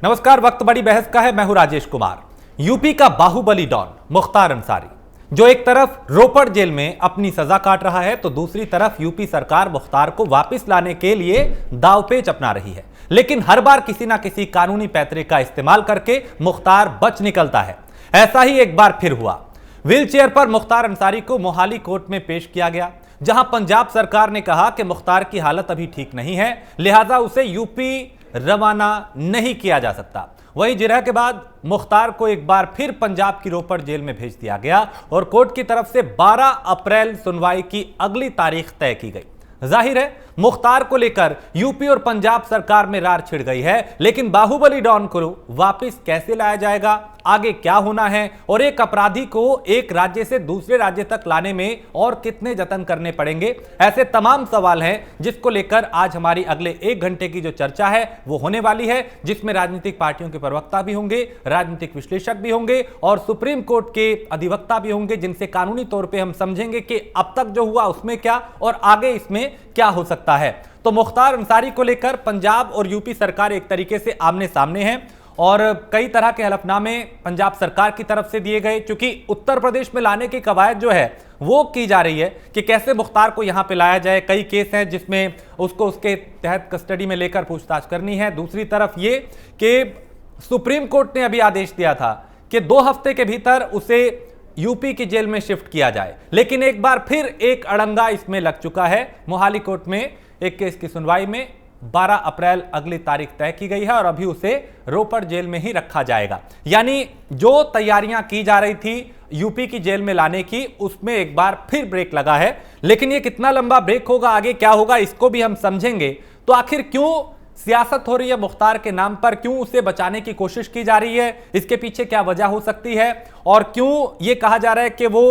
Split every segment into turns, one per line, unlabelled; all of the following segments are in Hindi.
नमस्कार। वक्त बड़ी बहस का है। मैं हूं राजेश कुमार। यूपी का बाहुबली डॉन मुख्तार अंसारी, जो एक तरफ रोपड़ जेल में अपनी सजा काट रहा है, तो दूसरी तरफ यूपी सरकार मुख्तार को वापस लाने के लिए दावपेच अपना रही है। लेकिन हर बार किसी ना किसी कानूनी पैतरे का इस्तेमाल करके मुख्तार बच निकलता है। ऐसा ही एक बार फिर हुआ। व्हीलचेयर पर मुख्तार अंसारी को मोहाली कोर्ट में पेश किया गया, जहां पंजाब सरकार ने कहा कि मुख्तार की हालत अभी ठीक नहीं है, लिहाजा उसे यूपी रवाना नहीं किया जा सकता। वहीं जिरह के बाद मुख्तार को एक बार फिर पंजाब की रोपड़ जेल में भेज दिया गया और कोर्ट की तरफ से 12 अप्रैल सुनवाई की अगली तारीख तय की गई। जाहिर है मुख्तार को लेकर यूपी और पंजाब सरकार में रार छिड़ गई है, लेकिन बाहुबली डॉन को वापस कैसे लाया जाएगा, आगे क्या होना है और एक अपराधी को एक राज्य से दूसरे राज्य तक लाने में और कितने जतन करने पड़ेंगे, ऐसे तमाम सवाल हैं जिसको लेकर आज हमारी अगले 1 घंटे की जो चर्चा है वो होने वाली है, जिसमें राजनीतिक पार्टियों के प्रवक्ता भी होंगे, राजनीतिक विश्लेषक भी होंगे और सुप्रीम कोर्ट के अधिवक्ता भी होंगे, जिनसे कानूनी तौर पर हम समझेंगे कि अब तक जो हुआ उसमें क्या और आगे इसमें क्या हो सकता है। तो मुख्तार अंसारी को लेकर पंजाब और यूपी सरकार एक तरीके से आमने सामने हैं और कई तरह के हलफनामे पंजाब सरकार की तरफ से दिए गए, क्योंकि उत्तर प्रदेश में लाने की कवायद जो है वो की जा रही है कि कैसे मुख्तार को यहां पे लाया जाए। कई केस हैं जिसमें उसको उसके तहत कस्टडी में लेकर पूछताछ करनी है। दूसरी तरफ ये कि सुप्रीम कोर्ट ने अभी आदेश दिया था कि 2 हफ्ते के भीतर उसे यूपी की जेल में शिफ्ट किया जाए, लेकिन एक बार फिर एक अड़ंगा इसमें लग चुका है। मोहाली कोर्ट में एक केस की सुनवाई में 12 अप्रैल अगली तारीख तय की गई है और अभी उसे रोपड़ जेल में ही रखा जाएगा। यानी जो तैयारियां की जा रही थी यूपी की जेल में लाने की, उसमें एक बार फिर ब्रेक लगा है। लेकिन ये कितना लंबा ब्रेक होगा, आगे क्या होगा, इसको भी हम समझेंगे। तो आखिर क्यों सियासत हो रही है मुख्तार के नाम पर, क्यों उसे बचाने की कोशिश की जा रही है, इसके पीछे क्या वजह हो सकती है और क्यों यह कहा जा रहा है कि वो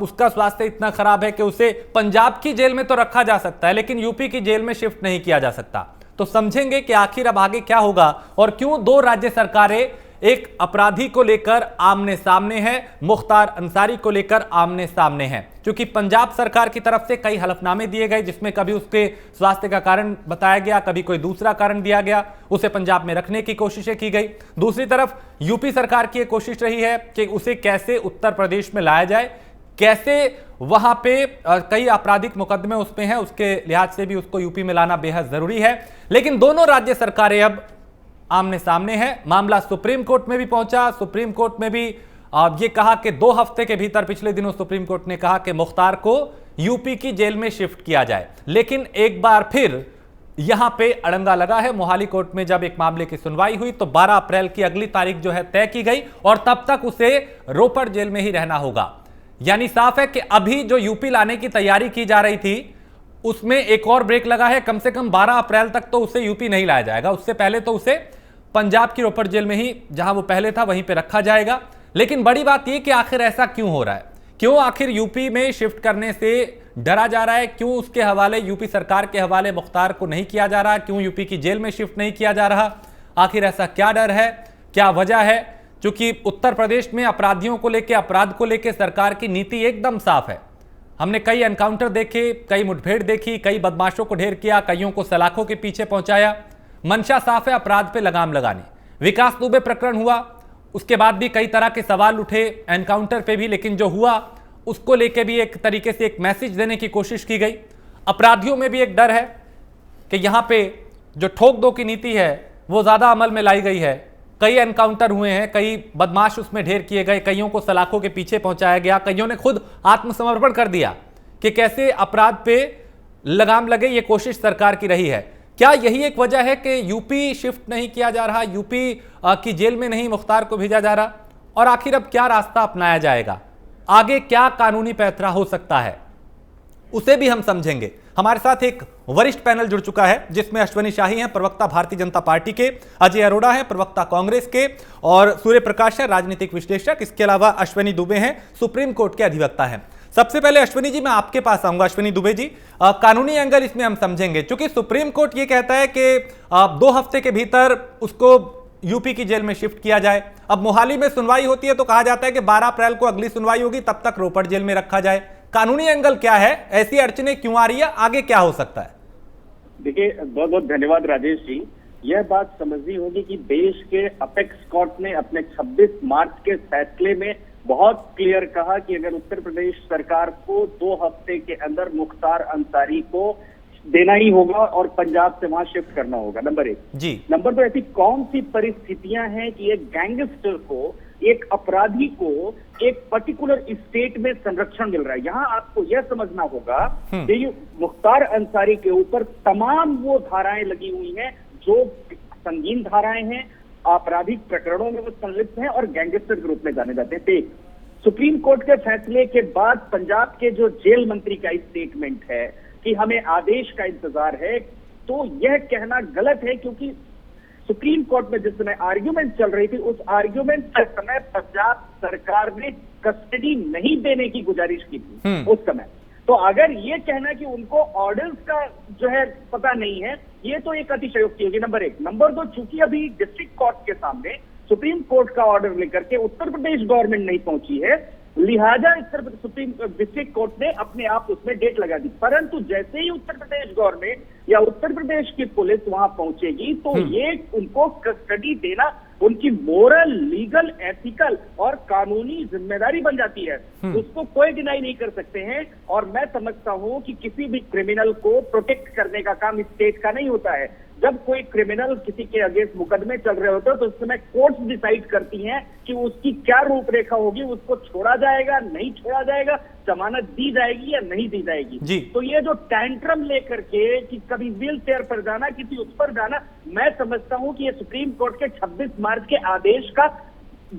उसका स्वास्थ्य इतना खराब है कि उसे पंजाब की जेल में तो रखा जा सकता है लेकिन यूपी की जेल में शिफ्ट नहीं किया जा सकता। तो समझेंगे कि आखिर अब आगे क्या होगा और क्यों 2 राज्य सरकारें एक अपराधी को लेकर आमने सामने है, मुख्तार अंसारी को लेकर आमने सामने है। क्योंकि पंजाब सरकार की तरफ से कई हलफनामे दिए गए जिसमें कभी उसके स्वास्थ्य का कारण बताया गया, कभी कोई दूसरा कारण दिया गया, उसे पंजाब में रखने की कोशिशें की गई। दूसरी तरफ यूपी सरकार की एक कोशिश रही है कि उसे कैसे उत्तर प्रदेश में लाया जाए, कैसे वहां पे कई आपराधिक मुकदमे उसमें हैं, उसके लिहाज से भी उसको यूपी में लाना बेहद जरूरी है। लेकिन दोनों राज्य सरकारें अब आमने सामने है। मामला सुप्रीम कोर्ट में भी पहुंचा। सुप्रीम कोर्ट में भी ये कहा कि 2 हफ्ते के भीतर, पिछले दिनों सुप्रीम कोर्ट ने कहा कि मुख्तार को यूपी की जेल में शिफ्ट किया जाए। लेकिन एक बार फिर यहां पे अड़ंगा लगा है। मोहाली कोर्ट में जब एक मामले की सुनवाई हुई तो 12 अप्रैल की अगली तारीख जो है तय की गई और तब तक उसे रोपड़ जेल में ही रहना होगा। यानी साफ है कि अभी जो यूपी लाने की तैयारी की जा रही थी उसमें एक और ब्रेक लगा है। कम से कम 12 अप्रैल तक तो उसे यूपी नहीं लाया जाएगा, उससे पहले तो उसे पंजाब की रोपड़ जेल में ही, जहां वो पहले था वहीं पे रखा जाएगा। लेकिन बड़ी बात यह कि आखिर ऐसा क्यों हो रहा है, क्यों आखिर यूपी में शिफ्ट करने से डरा जा रहा है, क्यों उसके हवाले, यूपी सरकार के हवाले मुख्तार को नहीं किया जा रहा, क्यों यूपी की जेल में शिफ्ट नहीं किया जा रहा, आखिर ऐसा क्या डर है, क्या वजह है? क्योंकि उत्तर प्रदेश में अपराधियों को लेकर, अपराध को लेकर सरकार की नीति एकदम साफ है। हमने कई एनकाउंटर देखे, कई मुठभेड़ देखी, कई बदमाशों को ढेर किया, कईयों को सलाखों के पीछे पहुंचाया। मंशा साफ है अपराध पे लगाम लगाने। विकास दुबे प्रकरण हुआ, उसके बाद भी कई तरह के सवाल उठे एनकाउंटर पे भी, लेकिन जो हुआ उसको लेके भी एक तरीके से एक मैसेज देने की कोशिश की गई। अपराधियों में भी एक डर है कि यहां पे जो ठोक दो की नीति है वो ज्यादा अमल में लाई गई है। कई एनकाउंटर हुए हैं, कई बदमाश उसमें ढेर किए गए, कईयों को सलाखों के पीछे पहुंचाया गया, कईयों ने खुद आत्मसमर्पण कर दिया कि कैसे अपराध पे लगाम लगे, ये कोशिश सरकार की रही है। क्या यही एक वजह है कि यूपी शिफ्ट नहीं किया जा रहा, यूपी की जेल में नहीं मुख्तार को भेजा जा रहा? और आखिर अब क्या रास्ता अपनाया जाएगा, आगे क्या कानूनी पैंतरा हो सकता है, उसे भी हम समझेंगे। हमारे साथ एक वरिष्ठ पैनल जुड़ चुका है जिसमें अश्वनी शाही हैं, प्रवक्ता भारतीय जनता पार्टी के, अजय अरोड़ा हैं, प्रवक्ता कांग्रेस के, और सूर्य प्रकाश है, राजनीतिक विश्लेषक। इसके अलावा अश्वनी दुबे हैं, सुप्रीम कोर्ट के अधिवक्ता हैं। सबसे पहले अश्वनी जी, मैं आपके पास आऊंगा। अश्वनी दुबे जी, कानूनी एंगल इसमें हम समझेंगे, क्योंकि सुप्रीम कोर्ट ये कहता है कि 2 हफ्ते के भीतर उसको यूपी की जेल में शिफ्ट किया जाए। अब मोहाली में सुनवाई होती है तो कहा जाता है कि 12 अप्रैल को अगली सुनवाई होगी, तब तक रोपड़ जेल में रखा जाए। कानूनी एंगल क्या है, ऐसी अड़चने क्यों आ रही है, आगे क्या हो सकता है?
देखिए, बहुत बहुत धन्यवाद राजेश जी। यह बात समझनी होगी कि देश के अपेक्स कोर्ट ने अपने 26 मार्च के फैसले में बहुत क्लियर कहा कि अगर उत्तर प्रदेश सरकार को 2 हफ्ते के अंदर मुख्तार अंसारी को देना ही होगा और पंजाब से वहां शिफ्ट करना होगा, नंबर 1
जी।
नंबर 2, ऐसी कौन सी परिस्थितियां हैं कि एक गैंगस्टर को, एक अपराधी को एक पर्टिकुलर स्टेट में संरक्षण मिल रहा है। यहां आपको यह समझना होगा कि ये मुख्तार अंसारी के ऊपर तमाम वो धाराएं लगी हुई हैं जो संगीन धाराएं हैं, आपराधिक प्रकरणों में वो संलिप्त हैं और गैंगस्टर के रूप में जाने जाते हैं। सुप्रीम कोर्ट के फैसले के बाद पंजाब के जो जेल मंत्री का स्टेटमेंट है कि हमें आदेश का इंतजार है, तो यह कहना गलत है, क्योंकि सुप्रीम कोर्ट में जिस समय आर्ग्यूमेंट चल रही थी, उस आर्ग्यूमेंट के समय पंजाब सरकार ने कस्टडी नहीं देने की गुजारिश की थी उस समय। तो अगर ये कहना कि उनको ऑर्डर्स का जो है पता नहीं है, ये तो एक अतिशयोक्ति होगी, नंबर 1। नंबर 2, चूंकि अभी डिस्ट्रिक्ट कोर्ट के सामने सुप्रीम कोर्ट का ऑर्डर लेकर के उत्तर प्रदेश गवर्नमेंट नहीं पहुंची है, लिहाजा सुप्रीम डिस्ट्रिक्ट कोर्ट ने अपने आप उसमें डेट लगा दी। परंतु जैसे ही उत्तर प्रदेश गवर्नमेंट या उत्तर प्रदेश की पुलिस वहां पहुंचेगी, तो ये उनको कस्टडी देना उनकी मोरल, लीगल, एथिकल और कानूनी जिम्मेदारी बन जाती है। उसको कोई डिनाई नहीं कर सकते हैं। और मैं समझता हूं कि किसी भी क्रिमिनल को प्रोटेक्ट करने का काम स्टेट का नहीं होता है। जब कोई क्रिमिनल किसी के अगेंस्ट मुकदमे चल रहे होते हैं, तो उस समय कोर्ट्स डिसाइड करती हैं कि उसकी क्या रूपरेखा होगी, उसको छोड़ा जाएगा, नहीं छोड़ा जाएगा, जमानत दी जाएगी या नहीं दी जाएगी। तो ये जो टैंट्रम लेकर के कि कभी व्हील चेयर पर जाना, किसी उस पर जाना, मैं समझता हूं कि ये सुप्रीम कोर्ट के 26 मार्च के आदेश का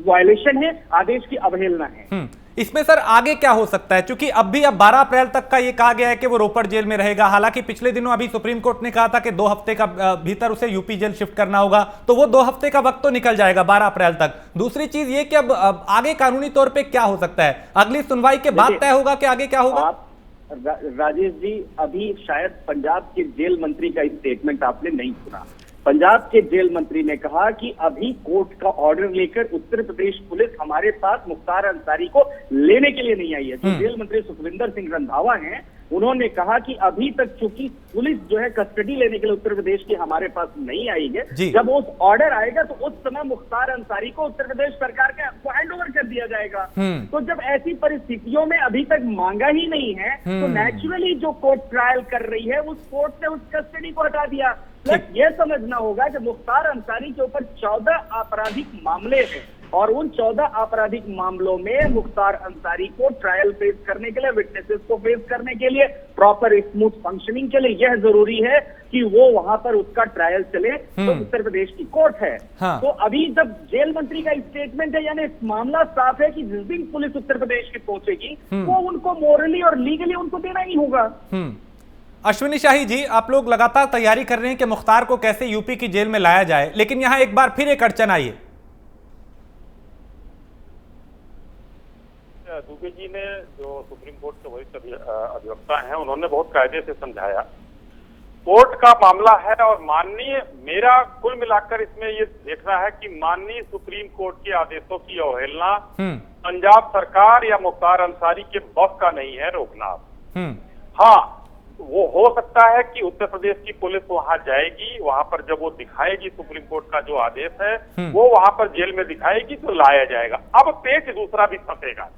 वायलेशन है, आदेश की अवहेलना है।
इसमें सर आगे क्या हो सकता है, क्योंकि अब 12 अप्रैल तक का ये कहा गया है कि वो रोपड़ जेल में रहेगा। हालांकि पिछले दिनों अभी सुप्रीम कोर्ट ने कहा था कि 2 हफ्ते का भीतर उसे यूपी जेल शिफ्ट करना होगा, तो वो 2 हफ्ते का वक्त तो निकल जाएगा 12 अप्रैल तक। दूसरी चीज ये कि अब आगे कानूनी तौर पे क्या हो सकता है, अगली सुनवाई के बाद तय होगा कि आगे क्या होगा।
राजेश जी, अभी शायद पंजाब के जेल मंत्री का स्टेटमेंट आपने नहीं सुना। पंजाब के जेल मंत्री ने कहा कि अभी कोर्ट का ऑर्डर लेकर उत्तर प्रदेश पुलिस हमारे पास मुख्तार अंसारी को लेने के लिए नहीं आई है। जो जेल मंत्री सुखविंदर सिंह रंधावा हैं, उन्होंने कहा कि अभी तक चूंकि पुलिस जो है कस्टडी लेने के लिए उत्तर प्रदेश की हमारे पास नहीं आई है, जब उस ऑर्डर आएगा तो उस समय मुख्तार अंसारी को उत्तर प्रदेश सरकार को हैंड ओवर कर दिया जाएगा। तो जब ऐसी परिस्थितियों में अभी तक मांगा ही नहीं है, तो नेचुरली जो कोर्ट ट्रायल कर रही है उस कोर्ट ने उस कस्टडी को हटा दिया। प्लस यह समझना होगा कि मुख्तार अंसारी के ऊपर 14 आपराधिक मामले हैं और उन 14 आपराधिक मामलों में मुख्तार अंसारी को ट्रायल फेस करने के लिए, विटनेसेस को फेस करने के लिए, प्रॉपर स्मूथ फंक्शनिंग के लिए यह जरूरी है कि वो वहां पर उसका ट्रायल चले। तो उत्तर प्रदेश की कोर्ट है। तो अभी जब जेल मंत्री का स्टेटमेंट है, यानी मामला साफ है कि जिस दिन पुलिस उत्तर प्रदेश की पहुंचेगी वो उनको मोरली और लीगली उनको देना ही होगा।
अश्विनी शाही जी, आप लोग लगातार तैयारी कर रहे हैं कि मुख्तार को कैसे यूपी की जेल में लाया जाए, लेकिन यहां एक बार फिर एक अड़चन आई है।
दुबे जी ने, जो सुप्रीम कोर्ट के वरिष्ठ अधिवक्ता हैं, उन्होंने बहुत कायदे से समझाया। कोर्ट का मामला है और माननीय, मेरा कुल मिलाकर इसमें ये देखना है कि माननीय सुप्रीम कोर्ट के आदेशों की अवहेलना पंजाब सरकार या मुख्तार अंसारी के बस का नहीं है रोकना। हाँ, वो हो सकता है कि उत्तर प्रदेश की पुलिस वहां जाएगी, वहां पर जब वो दिखाएगी सुप्रीम कोर्ट का जो आदेश है वो वहां पर जेल में दिखाएगी तो लाया जाएगा। अब पेच दूसरा भी फंसेगा,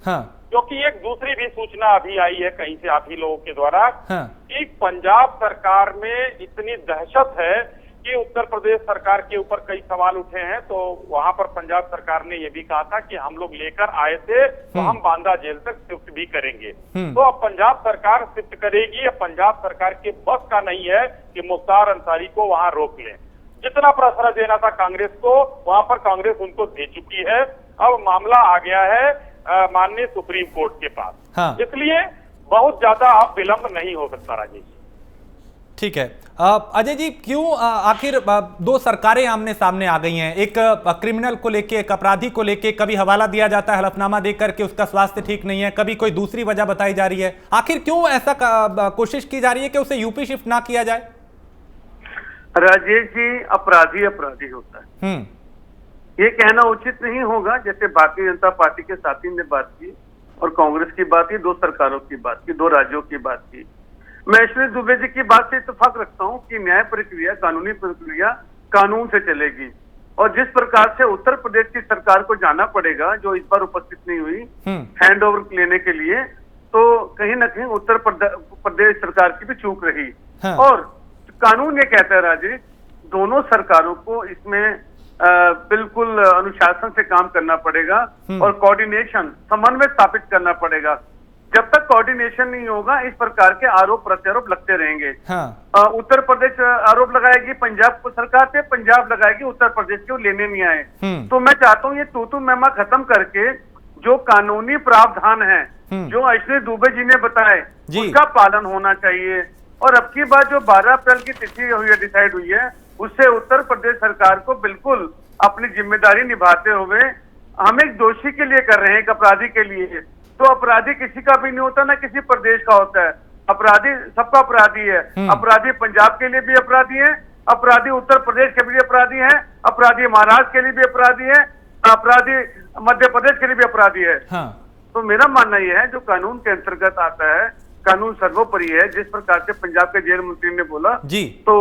क्योंकि एक दूसरी भी सूचना अभी आई है कहीं से आप ही लोगों के द्वारा कि पंजाब सरकार में इतनी दहशत है कि उत्तर प्रदेश सरकार के ऊपर कई सवाल उठे हैं। तो वहां पर पंजाब सरकार ने यह भी कहा था कि हम लोग लेकर आए थे तो हम बांदा जेल तक शिफ्ट भी करेंगे। तो अब पंजाब सरकार शिफ्ट करेगी, अब पंजाब सरकार के बस का नहीं है कि मुख्तार अंसारी को वहां रोक लें। जितना प्रश्रय देना था कांग्रेस को, वहां पर कांग्रेस उनको दे चुकी है। अब मामला आ गया है माननीय सुप्रीम कोर्ट के पास, इसलिए बहुत ज्यादा अब विलंब नहीं हो सकता। राजेश,
ठीक है। अजय जी, क्यों आखिर 2 सरकारें आमने सामने आ गई हैं, एक क्रिमिनल को लेके, एक अपराधी को लेके, कभी हवाला दिया जाता है हलफनामा देकर के उसका स्वास्थ्य ठीक नहीं है, कभी कोई दूसरी वजह बताई जा रही है। आखिर क्यों ऐसा कोशिश की जा रही है कि उसे यूपी शिफ्ट ना किया जाए?
राजेश जी, अपराधी अपराधी होता है, ये कहना उचित नहीं होगा। जैसे भारतीय जनता पार्टी के साथी ने बात की और कांग्रेस की बात की, 2 सरकारों की बात की, 2 राज्यों की बात की। मैं अश्विनी दुबे जी की बात से इत्तेफाक रखता हूं कि न्याय प्रक्रिया, कानूनी प्रक्रिया कानून से चलेगी। और जिस प्रकार से उत्तर प्रदेश की सरकार को जाना पड़ेगा, जो इस बार उपस्थित नहीं हुई हैंड ओवर लेने के लिए, तो कहीं ना कहीं उत्तर प्रदेश सरकार की भी चूक रही।
हाँ।
और कानून ये कहता है राजेश, दोनों सरकारों को इसमें बिल्कुल अनुशासन से काम करना पड़ेगा और कोऑर्डिनेशन, समन्वय स्थापित करना पड़ेगा। जब तक कोऑर्डिनेशन नहीं होगा, इस प्रकार के आरोप प्रत्यारोप लगते रहेंगे।
हाँ।
उत्तर प्रदेश आरोप लगाएगी पंजाब सरकार पे, पंजाब लगाएगी उत्तर प्रदेश के, वो लेने नहीं आए। तो मैं चाहता हूँ ये तू मैमा खत्म करके जो कानूनी प्रावधान है, जो अश्विनी दुबे जी ने बताए, उसका पालन होना चाहिए। और अब की बात जो 12 अप्रैल की तिथि हुई है, डिसाइड हुई है, उससे उत्तर प्रदेश सरकार को बिल्कुल अपनी जिम्मेदारी निभाते हुए, हम एक दोषी के लिए कर रहे हैं, एक अपराधी के लिए। तो अपराधी किसी का भी नहीं होता, ना किसी प्रदेश का होता है। अपराधी सबका अपराधी है। अपराधी पंजाब के लिए भी अपराधी है, अपराधी उत्तर प्रदेश के भी अपराधी है, अपराधी महाराष्ट्र के लिए भी अपराधी है, अपराधी मध्य प्रदेश के लिए भी अपराधी है।
हाँ।
तो मेरा मानना यह है, जो कानून के अंतर्गत आता है, कानून सर्वोपरि है। जिस प्रकार से पंजाब के जेल मंत्री ने बोला
जी,
तो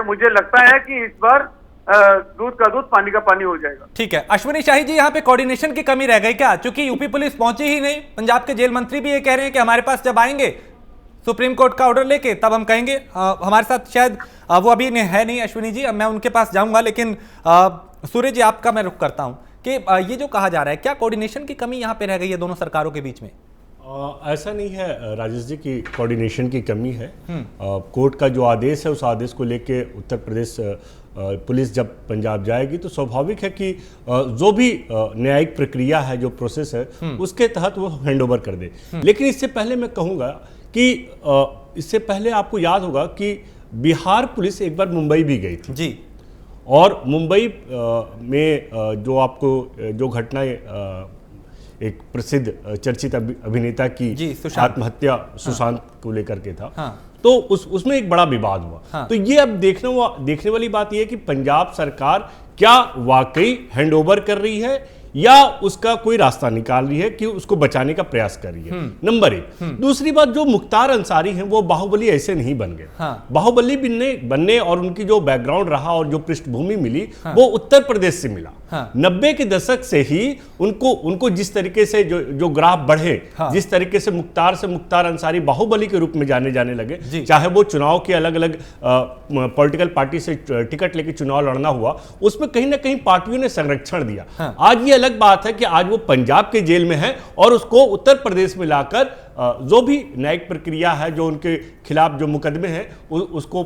मुझे लगता है कि इस बार दूध का दूध पानी का पानी हो जाएगा।
ठीक है। अश्विनी शाही जी, यहाँ पे कोऑर्डिनेशन की कमी रह गई क्या? चूंकि यूपी पुलिस पहुंची ही नहीं, पंजाब के जेल मंत्री भी ये कह रहे हैं कि हमारे पास जब आएंगे सुप्रीम कोर्ट का ऑर्डर लेके तब हम कहेंगे। हमारे साथ शायद वो अभी है नहीं अश्विनी जी, अब मैं उनके पास जाऊंगा, लेकिन सूर्य जी आपका मैं रुख करता हूं कि ये जो कहा जा रहा है, क्या कोऑर्डिनेशन की कमी यहाँ पे रह गई है दोनों सरकारों के बीच में?
ऐसा नहीं है राजेश जी की कोऑर्डिनेशन की कमी है। कोर्ट का जो आदेश है, उस आदेश को लेके उत्तर प्रदेश पुलिस जब पंजाब जाएगी तो स्वाभाविक है कि जो भी न्यायिक प्रक्रिया है, जो प्रोसेस है, उसके तहत वो हैंडओवर कर दे। लेकिन इससे पहले मैं कहूँगा कि इससे पहले आपको याद होगा कि बिहार पुलिस एक बार मुंबई भी गई थी
जी,
और मुंबई में जो आपको जो घटनाएं, एक प्रसिद्ध चर्चित अभिनेता की आत्महत्या सुशांत को लेकर के था।
हाँ।
तो उसमें एक बड़ा विवाद हुआ।
हाँ।
तो ये अब देखने वाली बात यह है कि पंजाब सरकार क्या वाकई हैंडओवर कर रही है या उसका कोई रास्ता निकाल रही है कि उसको बचाने का प्रयास कर रही है। नंबर एक। दूसरी बात, जो मुख्तार अंसारी हैं वो बाहुबली ऐसे नहीं बन गए।
हाँ।
बाहुबली बनने और उनकी जो बैकग्राउंड रहा और जो पृष्ठभूमि मिली, वो उत्तर प्रदेश से मिला। 90 के दशक से ही उनको जिस तरीके से जो ग्राफ बढ़े, जिस तरीके से मुख्तार अंसारी बाहुबली के रूप में जाने लगे, चाहे वो चुनाव के अलग अलग पॉलिटिकल पार्टी से टिकट लेके चुनाव लड़ना हुआ, उसमें कहीं ना कहीं पार्टियों ने संरक्षण दिया। आज ये अलग बात है कि आज वो पंजाब के जेल में है और उसको उत्तर प्रदेश में लाकर जो भी न्यायिक प्रक्रिया है, जो उनके खिलाफ जो मुकदमे हैं, उसको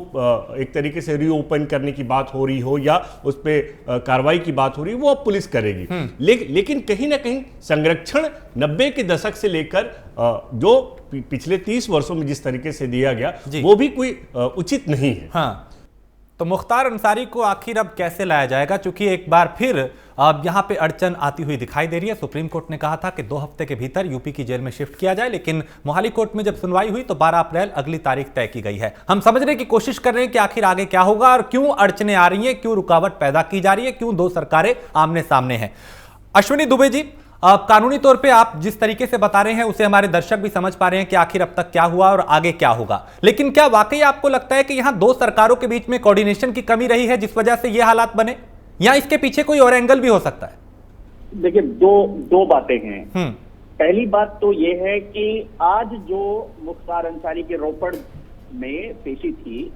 एक तरीके से रीओपन करने की बात हो रही हो या उस पर कार्रवाई की बात हो रही हो, वो अब पुलिस करेगी। लेकिन कहीं ना कहीं संरक्षण 90 के दशक से लेकर जो पिछले 30 वर्षों में जिस तरीके से दिया गया, वो भी कोई उचित नहीं है।
हाँ। तो मुख्तार अंसारी को आखिर अब कैसे लाया जाएगा? चूंकि एक बार फिर अब यहां पे अड़चन आती हुई दिखाई दे रही है। सुप्रीम कोर्ट ने कहा था कि 2 हफ्ते के भीतर यूपी की जेल में शिफ्ट किया जाए, लेकिन मोहाली कोर्ट में जब सुनवाई हुई तो 12 अप्रैल अगली तारीख तय की गई है। हम समझने की कोशिश कर रहे हैं कि आखिर आगे क्या होगा और क्यों अड़चनें आ रही हैं, क्यों रुकावट पैदा की जा रही है, क्यों 2 सरकारें आमने सामने हैं। अश्विनी दुबे जी, कानूनी तौर पे आप जिस तरीके से बता रहे हैं उसे हमारे दर्शक भी समझ पा रहे हैं कि आखिर अब तक क्या हुआ और आगे क्या होगा, लेकिन क्या वाकई आपको लगता है कि यहां 2 सरकारों के बीच में कोऑर्डिनेशन की कमी रही है जिस वजह से ये हालात बने, या इसके पीछे कोई और एंगल भी हो सकता है?
देखिए, दो बातें हैं। पहली बात तो ये है कि आज जो मुख्तार अंसारी के रोपड़ में पेशी थी,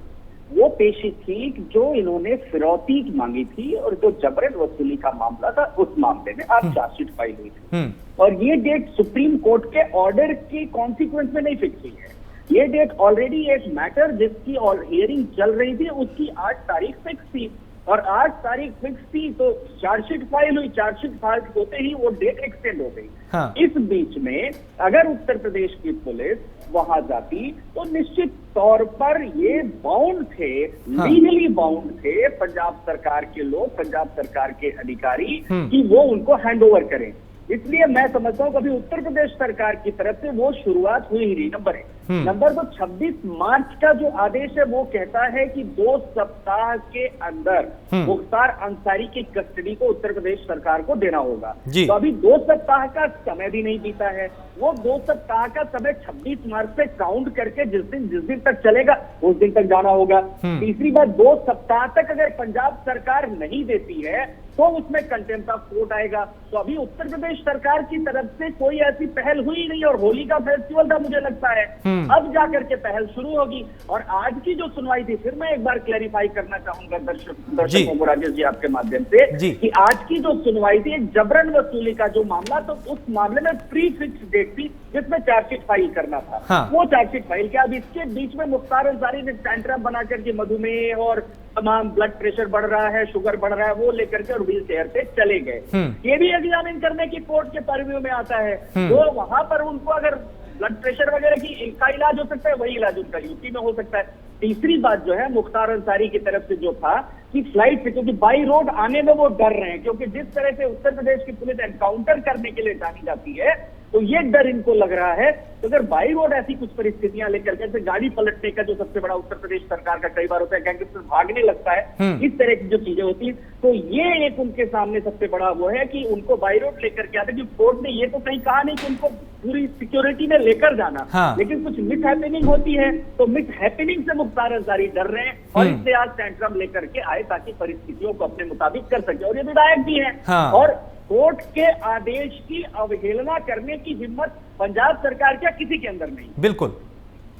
वो पेशी थी जो इन्होंने फिरौती मांगी थी और जो जबरन वसूली का मामला था, उस मामले में आज चार्जशीट फाइल हुई थी। और ये डेट सुप्रीम कोर्ट के ऑर्डर की कॉन्सिक्वेंस में नहीं फिक्स हुई है। ये डेट ऑलरेडी एक मैटर जिसकी हियरिंग चल रही थी, उसकी 8 तारीख फिक्स थी और 8 तारीख फिक्स थी तो चार्जशीट फाइल हुई। चार्जशीट फाइल होते ही वो डेट एक्सटेंड हो गई। हाँ। इस बीच में अगर उत्तर प्रदेश की पुलिस वहां जाती तो निश्चित तौर पर ये बाउंड थे, लीगली बाउंड थे पंजाब सरकार के लोग, पंजाब सरकार के अधिकारी, कि वो उनको हैंड ओवर करें। इसलिए मैं समझता हूँ कभी उत्तर प्रदेश सरकार की तरफ से वो शुरुआत हुई ही नहीं। नंबर 1। नंबर 2, 26 मार्च का जो आदेश है वो कहता है कि 2 सप्ताह के अंदर मुख्तार अंसारी की कस्टडी को उत्तर प्रदेश सरकार को देना होगा। तो अभी 2 सप्ताह का समय भी नहीं बीता है। वो 2 सप्ताह का समय 26 मार्च से काउंट करके जिस दिन तक चलेगा उस दिन तक जाना होगा। तीसरी बात, 2 सप्ताह तक अगर पंजाब सरकार नहीं देती है तो उसमें कंटेम्प्ट ऑफ कोर्ट आएगा। तो अभी उत्तर प्रदेश सरकार की तरफ से कोई ऐसी पहल हुई नहीं, और होली का फेस्टिवल था मुझे लगता है, अब जाकर के पहल शुरू होगी। और आज की जो सुनवाई थी, फिर मैं एक बार क्लैरिफाई करना चाहूंगा दर्शकों को, राजेश जी आपके माध्यम से, कि आज की जो सुनवाई थी एक जबरन वसूली का जो मामला, तो उस मामले में प्री फिक्स डेट थी जिसमें चार्जशीट फाइल करना था। वो चार्जशीट फाइल किया। अब इसके बीच में मुख्तार अंसारी ने टैंट्रम बनाकर के मधुमेह और तमाम ब्लड प्रेशर बढ़ रहा है, शुगर बढ़ रहा है, वो लेकर के और व्हील चेयर से चले गए। ये भी एग्जामिन करने की कोर्ट के परव्यू में आता है। तो वहां पर उनको अगर ब्लड प्रेशर वगैरह का इलाज हो सकता है, वही इलाज उनका यूपी में हो सकता है। तीसरी बात जो है मुख्तार अंसारी की तरफ से जो था कि फ्लाइट से, क्योंकि बाई रोड आने में वो डर रहे हैं, क्योंकि जिस तरह से उत्तर प्रदेश की पुलिस एनकाउंटर करने के लिए जानी जाती है, तो ये डर इनको लग रहा है। तो अगर बाई रोड ऐसी कुछ परिस्थितियां लेकर, जैसे गाड़ी पलटने का जो सबसे बड़ा उत्तर प्रदेश सरकार का कई बार होता है, गैंगस्टर भागने लगता है, इस तरह की जो चीजें होती हैं, तो ये एक उनके सामने सबसे बड़ा वो है कि उनको बाई रोड लेकर के आते। कि कोर्ट ने ये तो कहीं कहा नहीं कि उनको पूरी सिक्योरिटी में लेकर जाना, लेकिन कुछ मिस हैपनिंग होती है, तो मिस हैपनिंग से मुख्तार अंसारी डर रहे हैं और इसलिए आज टैंट्रम लेकर के आए ताकि परिस्थितियों को अपने मुताबिक कर सके। और ये विधायक भी है, और कोर्ट के आदेश की अवहेलना करने की हिम्मत पंजाब सरकार क्या किसी के अंदर नहीं।
बिल्कुल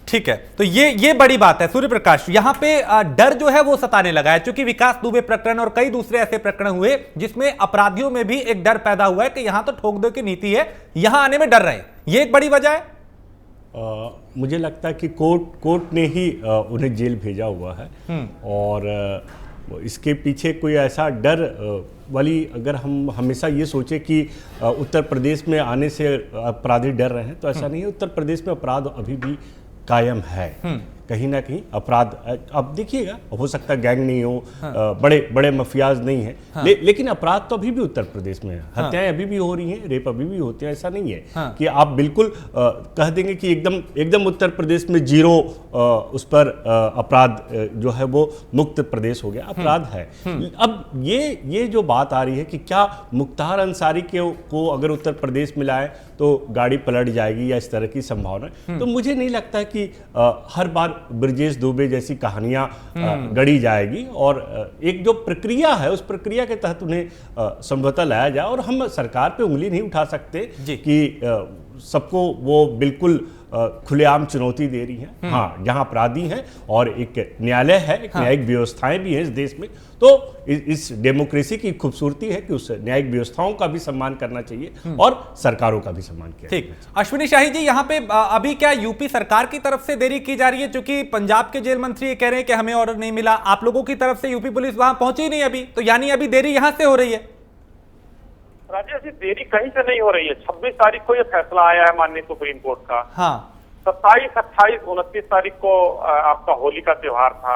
ठीक है। तो ये बड़ी बात है सूर्य प्रकाश। यहां पे डर जो है वो सताने लगा है, क्योंकि विकास दुबे प्रकरण और कई दूसरे ऐसे प्रकरण हुए जिसमें अपराधियों में भी एक डर पैदा हुआ है कि यहां तो ठोक दो की नीति है, यहां आने में डर रहे हैं। ये एक बड़ी वजह है।
मुझे लगता है कि कोर्ट ने ही उन्हें जेल भेजा हुआ है, और इसके पीछे कोई ऐसा डर वाली, अगर हम हमेशा ये सोचे कि उत्तर प्रदेश में आने से अपराधी डर रहे हैं, तो ऐसा नहीं है। उत्तर प्रदेश में अपराध अभी भी कायम है, कहीं ना कहीं अपराध। अब देखिएगा, हो सकता है गैंग नहीं हो, बड़े बड़े माफियाज नहीं है, लेकिन अपराध तो अभी भी उत्तर प्रदेश में है। हत्याएं अभी भी हो रही हैं, रेप अभी भी होते हैं। ऐसा नहीं है कि आप बिल्कुल कह देंगे कि एकदम उत्तर प्रदेश में जीरो उस पर अपराध जो है वो मुक्त प्रदेश हो गया। अपराध है। अब ये जो बात आ रही है कि क्या मुख्तार अंसारी को अगर उत्तर प्रदेश में लाए तो गाड़ी पलट जाएगी या इस तरह की संभावना, तो मुझे नहीं लगता कि हर बार ब्रजेश दुबे जैसी कहानियां गढ़ी जाएगी, और एक जो प्रक्रिया है उस प्रक्रिया के तहत उन्हें समझौता लाया जाए। और हम सरकार पे उंगली नहीं उठा सकते कि सबको वो बिल्कुल खुलेआम चुनौती दे रही है। हाँ, जहां अपराधी हैं और एक न्यायालय है, एक न्यायिक व्यवस्थाएं भी हैं इस देश में, तो इस डेमोक्रेसी की खूबसूरती है कि उस न्यायिक व्यवस्थाओं का भी सम्मान करना चाहिए और सरकारों का भी सम्मान किया।
ठीक। अश्विनी शाही जी, यहाँ पे अभी क्या यूपी सरकार की तरफ से देरी की जा रही है? क्योंकि पंजाब के जेल मंत्री ये कह रहे हैं कि हमें ऑर्डर नहीं मिला, आप लोगों की तरफ से यूपी पुलिस वहां पहुंची नहीं अभी, तो यानी अभी देरी यहां से हो रही है।
राजेश जी, देरी कहीं से नहीं हो रही है। 26 तारीख को ये फैसला आया है माननीय सुप्रीम कोर्ट का। 27, 28, 29 तारीख को आपका होली का त्योहार था।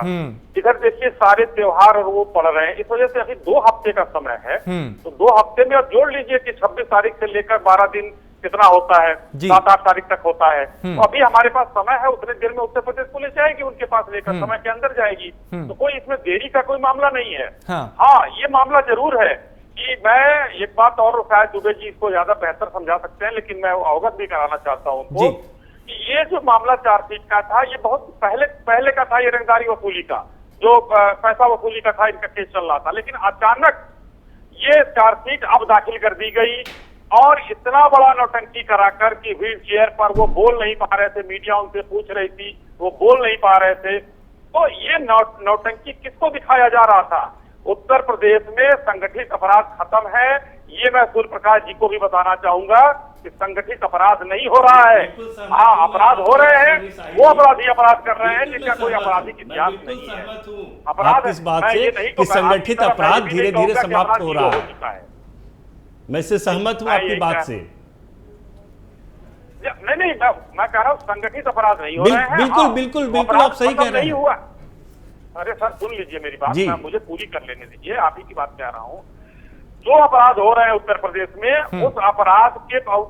इधर देखिए सारे त्योहार और वो पड़ रहे हैं, इस वजह से अभी 2 हफ्ते का समय है। तो 2 हफ्ते में आप जोड़ लीजिए कि 26 तारीख से लेकर 12 दिन कितना होता है, 7-8 तारीख तक होता है। तो अभी हमारे पास समय है, उतने देर में उत्तर प्रदेश पुलिस जाएगी, उनके पास लेकर समय के अंदर जाएगी। तो कोई इसमें देरी का कोई मामला नहीं है। हाँ, ये मामला जरूर है कि मैं एक बात और, शायद दुबे जी इसको ज्यादा बेहतर समझा सकते हैं, लेकिन मैं अवगत भी कराना चाहता हूँ उनको कि ये जो मामला चार्जशीट का था, ये बहुत पहले का था। ये रंगदारी वसूली का, जो पैसा वसूली का था, इनका केस चल रहा था। लेकिन अचानक ये चार्जशीट अब दाखिल कर दी गई, और इतना बड़ा नौटंकी कराकर कि व्हील चेयर पर वो बोल नहीं पा रहे थे, मीडिया उनसे पूछ रही थी, वो बोल नहीं पा रहे थे। तो ये नौटंकी किसको दिखाया जा रहा था? उत्तर प्रदेश में संगठित अपराध खत्म है। ये मैं सूर्य प्रकाश जी को भी बताना चाहूंगा कि संगठित अपराध नहीं हो रहा है। हाँ, अपराध हो रहे हैं, वो अपराधी अपराध कर रहे हैं जिनका कोई आपराधिक इतिहास नहीं है। अपराध
इस बात से कि संगठित अपराध धीरे धीरे समाप्त हो रहा है। मैं इससे सहमत हूँ आपकी बात से।
नहीं, मैं कह रहा हूँ संगठित अपराध नहीं हो रहे हैं।
बिल्कुल आप सही कह रहे हैं।
अरे सर, सुन लीजिए मेरी बात, मुझे पूरी कर लेने दीजिए, आप ही की बात कह रहा हूँ। जो अपराध हो रहे हैं उत्तर प्रदेश में, उस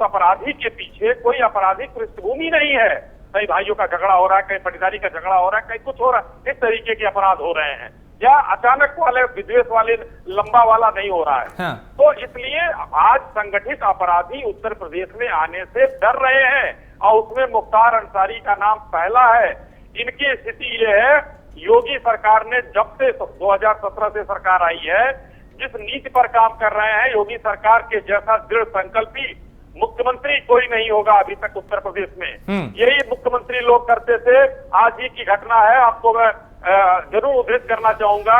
अपराधी के पीछे कोई आपराधिक पृष्ठभूमि नहीं है। कहीं भाइयों का झगड़ा हो रहा है, कहीं पटीदारी का झगड़ा हो रहा है, कहीं कुछ हो रहा है, इस तरीके के अपराध हो रहे हैं, या अचानक वाले विद्वेष वाले लंबा वाला नहीं हो रहा है।
हाँ।
तो इसलिए आज संगठित अपराधी उत्तर प्रदेश में आने से डर रहे हैं, और उसमें मुख्तार अंसारी का नाम पहला है। इनकी स्थिति ये है, योगी सरकार ने जब से 2017 से सरकार आई है, जिस नीति पर काम कर रहे हैं, योगी सरकार के जैसा दृढ़ संकल्पी मुख्यमंत्री कोई नहीं होगा अभी तक उत्तर प्रदेश में। यही मुख्यमंत्री लोग करते थे। आज ही की घटना है, आपको मैं जरूर उद्धृत करना चाहूंगा।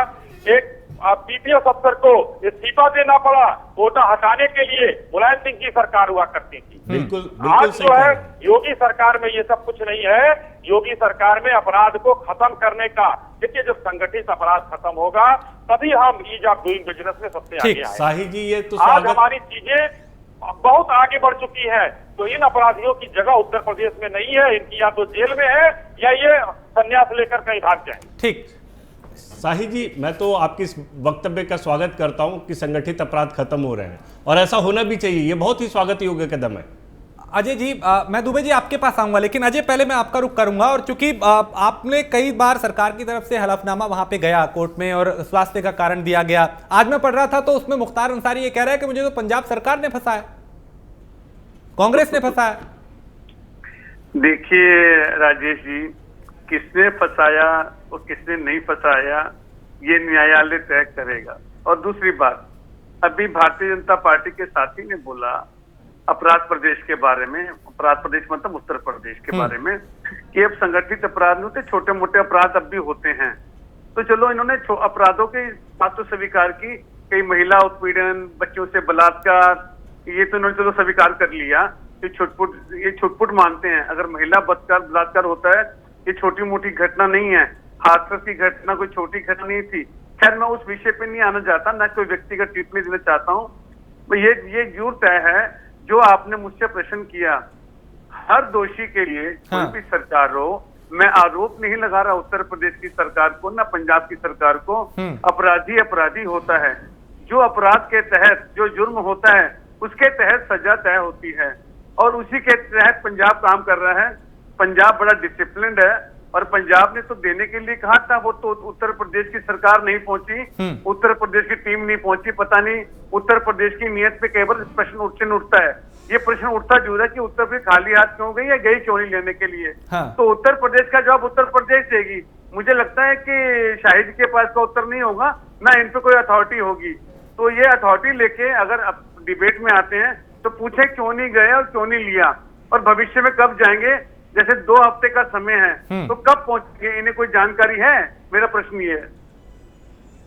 एक पीपीएस अफसर को इस्तीफा देना पड़ा कोटा हटाने के लिए, मुलायम सिंह की सरकार हुआ करती थी।
बिल्कुल
आज जो है योगी सरकार में ये सब कुछ नहीं है। योगी सरकार में अपराध को खत्म करने का, देखिए जब संगठित अपराध खत्म होगा तभी हम ईज ऑफ डूइंग बिजनेस में सबसे आगे आए।
शाही जी, ये तो
आज हमारी चीजें बहुत आगे बढ़ चुकी है, तो इन अपराधियों की जगह उत्तर प्रदेश में नहीं है। इनकी या तो जेल में है या ये संन्यास लेकर कहीं भाग जाए।
ठीक,
शाही जी, मैं तो आपके इस वक्तव्य का स्वागत करता हूं कि संगठित अपराध खत्म हो रहे हैं, और ऐसा होना भी चाहिए। ये बहुत ही स्वागत योग्य कदम है।
अजय जी, मैं दुबे जी आपके पास आऊंगा, लेकिन अजय पहले मैं आपका रुख करूंगा। और चूंकि आपने कई बार सरकार की तरफ से हलफनामा वहां पे गया कोर्ट में, और स्वास्थ्य का कारण दिया गया। आज मैं पढ़ रहा था तो उसमें मुख्तार अंसारी ये कह रहा है कि मुझे तो पंजाब सरकार ने फंसाया, कांग्रेस ने फंसाया।
देखिए राजेश जी, किसने फंसाया और किसने नहीं फंसाया ये न्यायालय तय करेगा। और दूसरी बात, अभी भारतीय जनता पार्टी के साथी ने बोला अपराध प्रदेश के बारे में, अपराध प्रदेश मतलब उत्तर प्रदेश के बारे में, कि अब संगठित अपराध नहीं होते, छोटे मोटे अपराध अब भी होते हैं। तो चलो, इन्होंने अपराधों की बात तो स्वीकार की, कई महिला उत्पीड़न, बच्चों से बलात्कार, ये तो इन्होंने चलो स्वीकार कर लिया, ये छुटपुट मानते हैं। अगर महिला बलात्कार होता है, ये छोटी मोटी घटना नहीं है, हादसे की घटना कोई छोटी घटना नहीं थी। खैर, मैं उस विषय पे नहीं आना चाहता, ना कोई व्यक्तिगत टिप्पणी देना चाहता हूँ। ये जरूर तय है जो आपने मुझसे प्रश्न किया, हर दोषी के लिए कोई भी सरकार हो, मैं आरोप नहीं लगा रहा उत्तर प्रदेश की सरकार को ना पंजाब की सरकार को। अपराधी होता है, जो अपराध के तहत जो जुर्म होता है उसके तहत सजा तय होती है, और उसी के तहत पंजाब काम कर रहा है। पंजाब बड़ा डिसिप्लिन्ड है, और पंजाब ने तो देने के लिए कहा था, वो तो उत्तर प्रदेश की सरकार नहीं पहुंची, उत्तर प्रदेश की टीम नहीं पहुंची। पता नहीं उत्तर प्रदेश की नीयत पे केवल प्रश्न उठता है। ये प्रश्न उठता जरूर है कि उत्तर प्रदेश खाली हाथ क्यों गई या गई क्यों नहीं लेने के लिए। तो उत्तर प्रदेश का जवाब उत्तर प्रदेश देगी। मुझे लगता है कि शाहिद के पास का उत्तर नहीं होगा, ना इन पे कोई अथॉरिटी होगी। तो ये अथॉरिटी लेके अगर डिबेट में आते हैं तो पूछे क्यों नहीं गए और क्यों नहीं लिया, और भविष्य में कब जाएंगे। जैसे 2 हफ्ते का समय है, तो कब पहुंचेंगे, इन्हें कोई जानकारी है? मेरा प्रश्न ये है।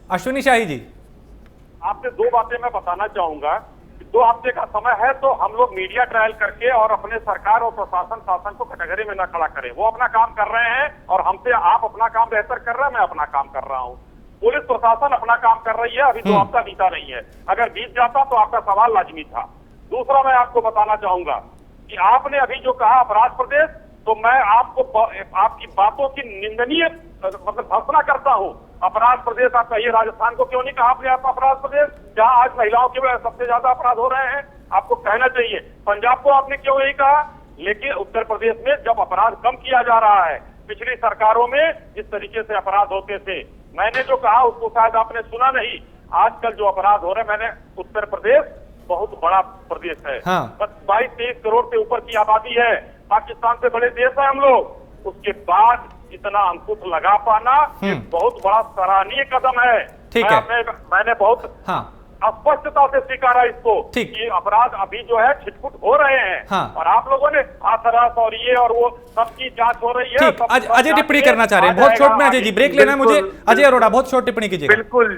अश्विनी शाही जी,
आपसे 2 बातें मैं बताना चाहूंगा। 2 हफ्ते का समय है तो हम लोग मीडिया ट्रायल करके और अपने सरकार और प्रशासन शासन को कटघरे में न खड़ा करें। वो अपना काम कर रहे हैं, और हमसे आप अपना काम बेहतर कर रहे हैं, मैं अपना काम कर रहा हूँ। पुलिस प्रशासन अपना काम कर रही है। अभी 2 हफ्ता बीता नहीं है, अगर बीत जाता तो आपका सवाल लाजमी था। दूसरा, मैं आपको बताना चाहूंगा कि आपने अभी जो कहा अपराध प्रदेश, तो मैं आपको आपकी बातों की निंदनीय मतलब भर्त्सना करता हूँ। अपराध प्रदेश आप कहिए, राजस्थान को क्यों नहीं कहा आपने अपराध प्रदेश, जहां आज महिलाओं के सबसे ज्यादा अपराध हो रहे हैं? आपको कहना चाहिए। पंजाब को आपने क्यों नहीं कहा? लेकिन उत्तर प्रदेश में जब अपराध कम किया जा रहा है, पिछली सरकारों में जिस तरीके से अपराध होते थे, मैंने जो कहा उसको शायद आपने सुना नहीं। आजकल जो अपराध हो रहे हैं, मैंने उत्तर प्रदेश बहुत बड़ा प्रदेश है, बस 22-23 करोड़ से ऊपर की आबादी है, पाकिस्तान से बड़े देश है हम लोग। उसके बाद इतना अंकुश लगा पाना बहुत बड़ा सराहनीय कदम है।
ठीक है,
मैंने बहुत स्पष्टता से स्वीकारा इसको कि अपराध अभी जो है छिटपुट हो रहे हैं, और आप लोगों ने हाथरस और ये और वो सबकी जांच हो रही है।
अजय टिप्पणी करना चाह रहे हैं बहुत शॉर्ट में। अजय जी, ब्रेक लेना है मुझे। अजय अरोड़ा, बहुत शॉर्ट टिप्पणी कीजिए।
बिल्कुल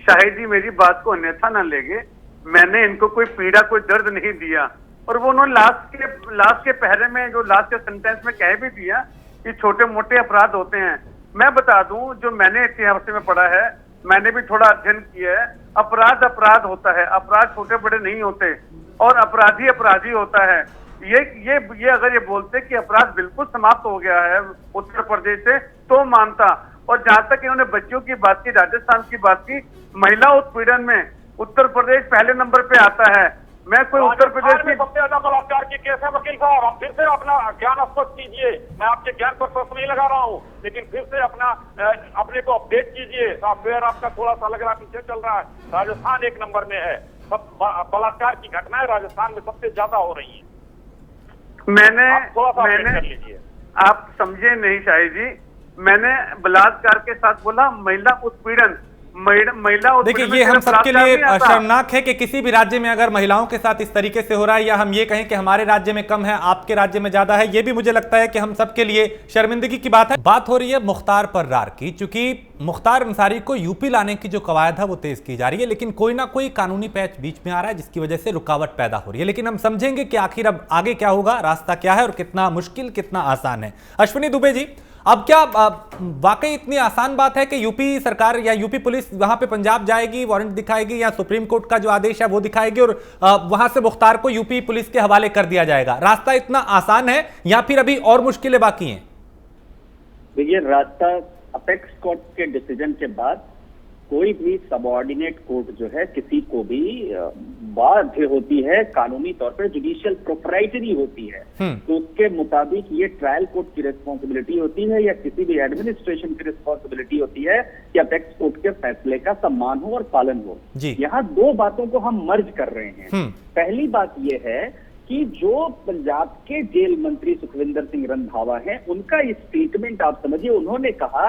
शाहिद जी, मेरी बात को अन्यथा न लेंगे, मैंने इनको कोई पीड़ा कोई दर्द नहीं दिया, और वो उन्होंने लास्ट के पहरे में जो लास्ट के सेंटेंस में कह भी दिया कि छोटे मोटे अपराध होते हैं। मैं बता दूं, जो मैंने इतिहास में पढ़ा है, मैंने भी थोड़ा अध्ययन किया है, अपराध होता है, अपराध छोटे बड़े नहीं होते, और अपराधी होता है। ये अगर ये बोलते कि अपराध बिल्कुल समाप्त हो गया है उत्तर प्रदेश से, तो मानता। और जहां तक इन्होंने बच्चों की बात की, राजस्थान की बात की, महिला उत्पीड़न में उत्तर प्रदेश पहले नंबर पे आता है। मैं कोई उत्तर प्रदेश में
सबसे ज्यादा बलात्कार की केस है वकील साहब, आप फिर से अपना ज्ञान स्पष्ट कीजिए। मैं आपके ज्ञान पर प्रश्न नहीं लगा रहा हूँ, लेकिन फिर से अपने को अपडेट कीजिए। सॉफ्टवेयर आपका थोड़ा सा लग रहा है पीछे चल रहा है। राजस्थान 1 नंबर में है, सब बलात्कार की घटनाएं राजस्थान में सबसे ज्यादा हो रही है।
मैंने
थोड़ा सा अपडेट कर लीजिए।
आप समझे नहीं शाही जी, मैंने बलात्कार के साथ बोला महिला उत्पीड़न। महिला
देखिए, ये हम सबके लिए शर्मनाक है कि किसी भी राज्य में अगर महिलाओं के साथ इस तरीके से हो रहा है, या हम ये कहें कि हमारे राज्य में कम है, आपके राज्य में ज्यादा है, ये भी मुझे लगता है कि हम सबके लिए शर्मिंदगी की बात है। बात हो रही है मुख्तार पर्रार की, चूंकि मुख्तार अंसारी को यूपी लाने की जो कवायद है वो तेज की जा रही है, लेकिन कोई ना कोई कानूनी पैच बीच में आ रहा है जिसकी वजह से रुकावट पैदा हो रही है। लेकिन हम समझेंगे कि आखिर अब आगे क्या होगा, रास्ता क्या है और कितना मुश्किल कितना आसान है। अश्विनी दुबे जी, अब क्या वाकई इतनी आसान बात है कि यूपी सरकार या यूपी पुलिस वहां पे पंजाब जाएगी, वारंट दिखाएगी, या सुप्रीम कोर्ट का जो आदेश है वो दिखाएगी और वहां से मुख्तार को यूपी पुलिस के हवाले कर दिया जाएगा? रास्ता इतना आसान है या फिर अभी और मुश्किलें बाकी हैं?
देखिए, रास्ता अपेक्स कोर्ट के डिसीजन के बाद कोई भी सबऑर्डिनेट कोर्ट जो है किसी को भी बाध्य होती है, कानूनी तौर पर जुडिशियल प्रोप्राइटरी होती है, तो उसके मुताबिक ये ट्रायल कोर्ट की रिस्पॉन्सिबिलिटी होती है या किसी भी एडमिनिस्ट्रेशन की रिस्पॉन्सिबिलिटी होती है कि अपेक्स कोर्ट के फैसले का सम्मान हो और पालन हो। यहाँ 2 बातों को हम मर्ज कर रहे हैं। पहली बात यह है कि जो पंजाब के जेल मंत्री सुखविंदर सिंह रंधावा हैं, उनका स्टेटमेंट आप समझिए, उन्होंने कहा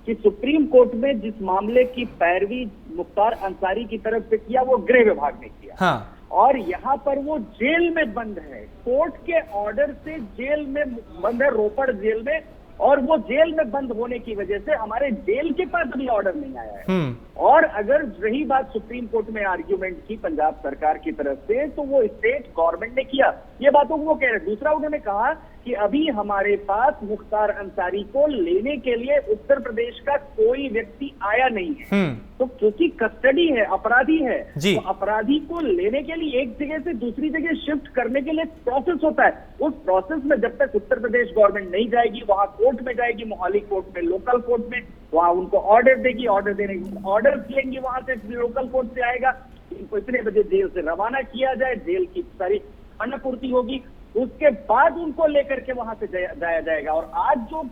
कि सुप्रीम कोर्ट में जिस मामले की पैरवी मुख्तार अंसारी की तरफ से किया वो गृह विभाग ने किया। हाँ। और यहाँ पर वो जेल में बंद है, कोर्ट के ऑर्डर से जेल में बंद है, रोपड़ जेल में, और वो जेल में बंद होने की वजह से हमारे जेल के पास अभी ऑर्डर नहीं आया है। और अगर रही बात सुप्रीम कोर्ट में आर्ग्यूमेंट की पंजाब सरकार की तरफ से, तो वो स्टेट गवर्नमेंट ने किया, ये बातों को वो कह रहे। दूसरा, उन्होंने कहा कि अभी हमारे पास मुख्तार अंसारी को लेने के लिए उत्तर प्रदेश का कोई व्यक्ति आया नहीं है। तो क्योंकि कस्टडी है, अपराधी है, तो अपराधी को लेने के लिए एक जगह से दूसरी जगह शिफ्ट करने के लिए प्रोसेस होता है। उस प्रोसेस में जब तक उत्तर प्रदेश गवर्नमेंट नहीं जाएगी, वहां कोर्ट में जाएगी, मोहाली कोर्ट में, लोकल कोर्ट में, वहां उनको ऑर्डर देगी, ऑर्डर देने के ऑर्डर लेंगी, वहां से लोकल कोर्ट से आएगा, इनको इतने बजे जेल से रवाना किया जाए, जेल की सारी अनपूर्ति होगी, उसके बाद उनको लेकर के वहां से जाया जाएगा। और आज जो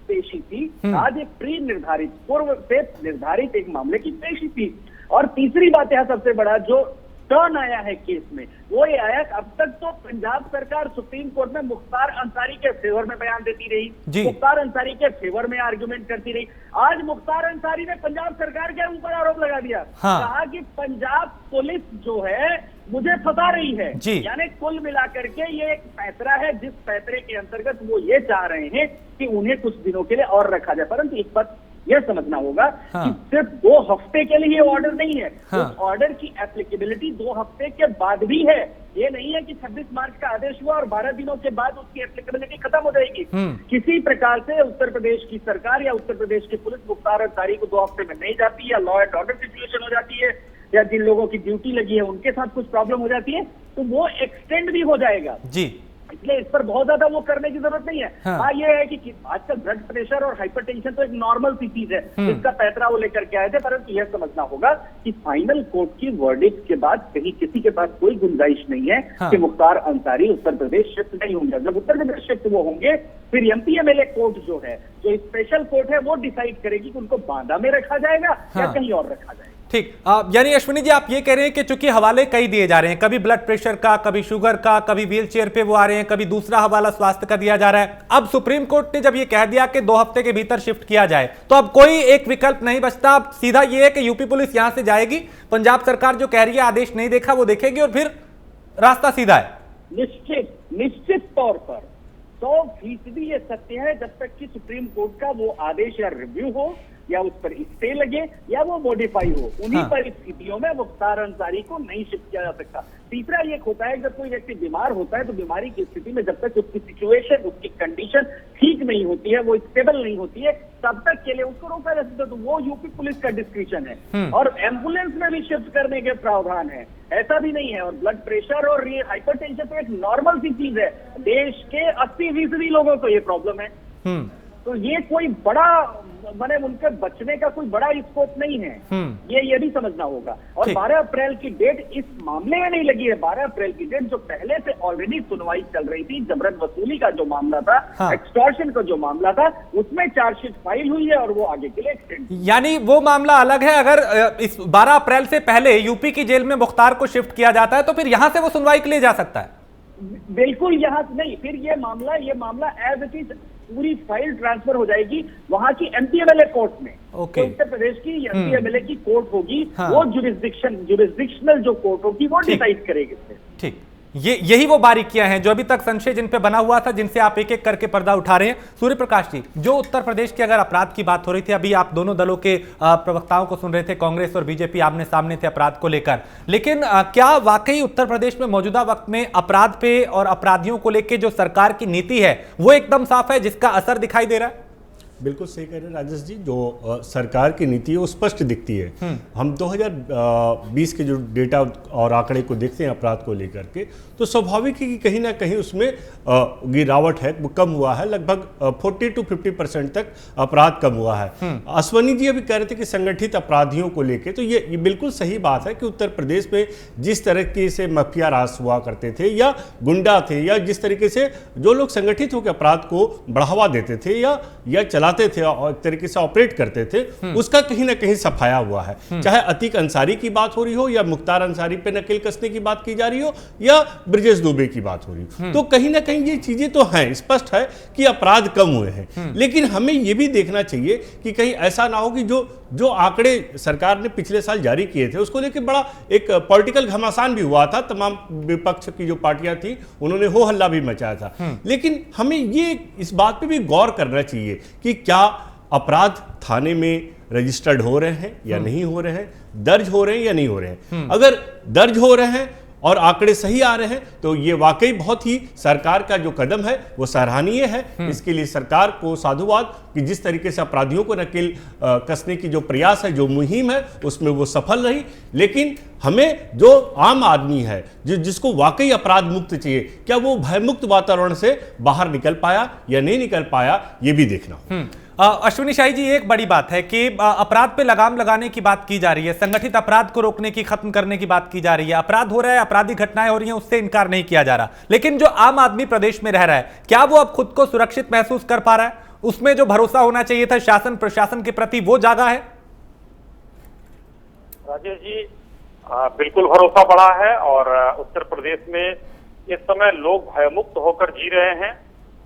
पेशी थी, आज एक प्री निर्धारित, पूर्व से निर्धारित एक मामले की पेशी थी। और तीसरी बात यह सबसे बड़ा जो टर्न आया है केस में, वो ये आया, अब तक तो पंजाब सरकार सुप्रीम कोर्ट में मुख्तार अंसारी के फेवर में बयान देती रही, मुख्तार अंसारी के फेवर में आर्गुमेंट करती रही। आज मुख्तार अंसारी ने पंजाब सरकार के ऊपर आरोप लगा दिया, कहा कि पंजाब पुलिस जो है मुझे फंसा रही है। यानी कुल मिलाकर के ये एक फैसला है, जिस फैसले के अंतर्गत वो ये चाह रहे हैं कि उन्हें कुछ दिनों के लिए और रखा जाए। परंतु एक बात यह समझना होगा कि सिर्फ 2 हफ्ते के लिए ऑर्डर नहीं है, उस ऑर्डर की एप्लीकेबिलिटी 2 हफ्ते के बाद भी है। ये नहीं है कि 26 मार्च का आदेश हुआ और 12 दिनों के बाद उसकी एप्लीकेबिलिटी खत्म हो जाएगी। किसी प्रकार से उत्तर प्रदेश की सरकार या उत्तर प्रदेश की पुलिस मुख्तार अंसारी को 2 हफ्ते में नहीं जाती, या लॉ एंड ऑर्डर सिचुएशन हो जाती है, या जिन लोगों की ड्यूटी लगी है उनके साथ कुछ प्रॉब्लम हो जाती है, तो वो एक्सटेंड भी हो जाएगा। इसलिए इस पर बहुत ज्यादा वो करने की जरूरत नहीं है। हाँ, ये है कि आजकल ब्लड प्रेशर और हाइपरटेंशन तो एक नॉर्मल सी चीज है, इसका पैतरा वो लेकर के आए थे। परंतु यह समझना होगा कि फाइनल कोर्ट की वर्डिक्ट के बाद कहीं किसी के पास कोई गुंजाइश नहीं है कि मुख्तार अंसारी उत्तर प्रदेश शिफ्ट नहीं होंगे। जब उत्तर प्रदेश शिफ्ट वो होंगे, फिर एमपीएमएलए कोर्ट जो है, जो स्पेशल कोर्ट है, वो डिसाइड करेगी कि उनको बांदा में रखा जाएगा या कहीं और रखा जाएगा।
ठीक, यानी अश्विनी जी आप ये कह रहे हैं कि चूंकि हवाले कई दिए जा रहे हैं, कभी ब्लड प्रेशर का, कभी शुगर का, कभी व्हील चेयर पे वो आ रहे हैं, कभी दूसरा हवाला स्वास्थ्य का दिया जा रहा है। अब सुप्रीम कोर्ट ने जब ये कह दिया कि 2 हफ्ते के भीतर शिफ्ट किया जाए, तो अब कोई एक विकल्प नहीं बचता। अब सीधा ये है कि यूपी पुलिस यहां से जाएगी, पंजाब सरकार जो कह रही है आदेश नहीं देखा वो देखेगी, और फिर रास्ता सीधा है।
निश्चित तौर पर 100% ये सत्य है, जब तक कि सुप्रीम कोर्ट का वो आदेश या रिव्यू हो, या उस पर स्टे लगे, या वो मॉडिफाई हो, उन्हीं परिस्थितियों में मुख्तार अंसारी को नहीं शिफ्ट किया जा सकता। तीसरा ये होता है, जब कोई व्यक्ति बीमार होता है, तो बीमारी की स्थिति में जब तक उसकी सिचुएशन, उसकी कंडीशन ठीक नहीं होती है, वो स्टेबल नहीं होती है, तब तक के लिए उसको रोका जा सकता है। तो वो यूपी पुलिस का डिस्क्रिप्शन है। और एम्बुलेंस में भी शिफ्ट करने के प्रावधान है, ऐसा भी नहीं है। और ब्लड प्रेशर और हाइपरटेंशन तो एक नॉर्मल सी चीज है, देश के 80% लोगों को ये प्रॉब्लम है। तो ये कोई बड़ा माने उनके बचने का कोई बड़ा स्कोप नहीं है। ये भी समझना होगा। और 12 अप्रैल की डेट इस मामले में नहीं लगी है। 12 अप्रैल की डेट जो पहले से ऑलरेडी सुनवाई चल रही थी, जबरन वसूली का जो मामला था, एक्सटॉर्शन का जो मामला था, उसमें चार्जशीट फाइल हुई है और वो आगे के लिए एक्सटेंड।
यानी वो मामला अलग है। अगर इस 12 अप्रैल से पहले यूपी की जेल में मुख्तार को शिफ्ट किया जाता है तो फिर यहां से वो सुनवाई के लिए जा सकता है।
बिल्कुल यहां नहीं, फिर ये मामला एज इट इज पूरी फाइल ट्रांसफर हो जाएगी वहां की एमपीएमएलए कोर्ट में।
ओके।
तो उत्तर प्रदेश की एमपीएमएलए की कोर्ट होगी। वो जुरिस्डिक्शनल जो कोर्ट होगी वो डिसाइड करेगी।
ठीक, यही वो बारीकियां हैं जो अभी तक संशय जिन पे बना हुआ था, जिनसे आप एक एक करके पर्दा उठा रहे हैं। सूर्य प्रकाश जी, जो उत्तर प्रदेश के अगर अपराध की बात हो रही थी, अभी आप दोनों दलों के प्रवक्ताओं को सुन रहे थे, कांग्रेस और बीजेपी आमने सामने थे अपराध को लेकर, लेकिन क्या वाकई उत्तर प्रदेश में मौजूदा वक्त में अपराध पे और अपराधियों को लेकर जो सरकार की नीति है वो एकदम साफ है, जिसका असर दिखाई दे रहा है?
बिल्कुल सही कह रहे हैं राजेश जी। जो सरकार की नीति है वो स्पष्ट दिखती है। हम 2020 के जो डेटा और आंकड़े को देखते हैं अपराध को लेकर के, तो स्वाभाविक है कि कहीं ना कहीं उसमें गिरावट है, वो कम हुआ है। लगभग 40 to 50% तक अपराध कम हुआ है। अश्वनी जी अभी कह रहे थे कि संगठित अपराधियों को लेकर, तो ये बिल्कुल सही बात है कि उत्तर प्रदेश में जिस तरीके से माफिया राज हुआ करते थे या गुंडा थे, या जिस तरीके से जो लोग संगठित होकर अपराध को बढ़ावा देते थे या चलाते थे और एक तरीके से ऑपरेट करते थे, उसका कहीं ना कहीं सफाया हुआ है। चाहे अतीक अंसारी की बात हो रही हो, या मुख्तार अंसारी पे नकेल कसने की बात की जा रही हो, या ब्रजेश दुबे की बात हो रही हो, तो कहीं ना कहीं ये चीजें तो हैं, स्पष्ट है कि अपराध कम हुए हैं। लेकिन हमें ये भी देखना चाहिए कि कहीं ऐसा ना हो कि जो आंकड़े सरकार ने पिछले साल जारी किए थे उसको लेकर बड़ा एक पॉलिटिकल घमासान भी हुआ था। तमाम विपक्ष की जो पार्टियां थी उन्होंने हो हल्ला भी मचाया था। लेकिन हमें ये इस बात पे भी गौर करना चाहिए कि क्या अपराध थाने में रजिस्टर्ड हो रहे हैं या नहीं हो रहे हैं, दर्ज हो रहे हैं या नहीं हो रहे हैं। अगर दर्ज हो रहे हैं और आंकड़े सही आ रहे हैं तो ये वाकई बहुत ही सरकार का जो कदम है वो सराहनीय है। इसके लिए सरकार को साधुवाद कि जिस तरीके से अपराधियों को नकेल कसने की जो प्रयास है, जो मुहिम है, उसमें वो सफल रही। लेकिन हमें जो आम आदमी है, जिसको वाकई अपराध मुक्त चाहिए, क्या वो भयमुक्त वातावरण से बाहर निकल पाया या नहीं निकल पाया, ये भी देखना।
अश्विनी शाही जी, एक बड़ी बात है कि अपराध पे लगाम लगाने की बात की जा रही है, संगठित अपराध को रोकने की, खत्म करने की बात की जा रही है। अपराध हो रहा है, आपराधिक घटनाएं हो रही हैं, उससे इनकार नहीं किया जा रहा। लेकिन जो आम आदमी प्रदेश में रह रहा है, क्या वो अब खुद को सुरक्षित महसूस कर पा रहा है? उसमें जो भरोसा होना चाहिए था शासन प्रशासन के प्रति, वो जागा है?
राजेश जी, बिल्कुल भरोसा बढ़ा है। और उत्तर प्रदेश में इस समय लोग भयमुक्त होकर जी रहे हैं।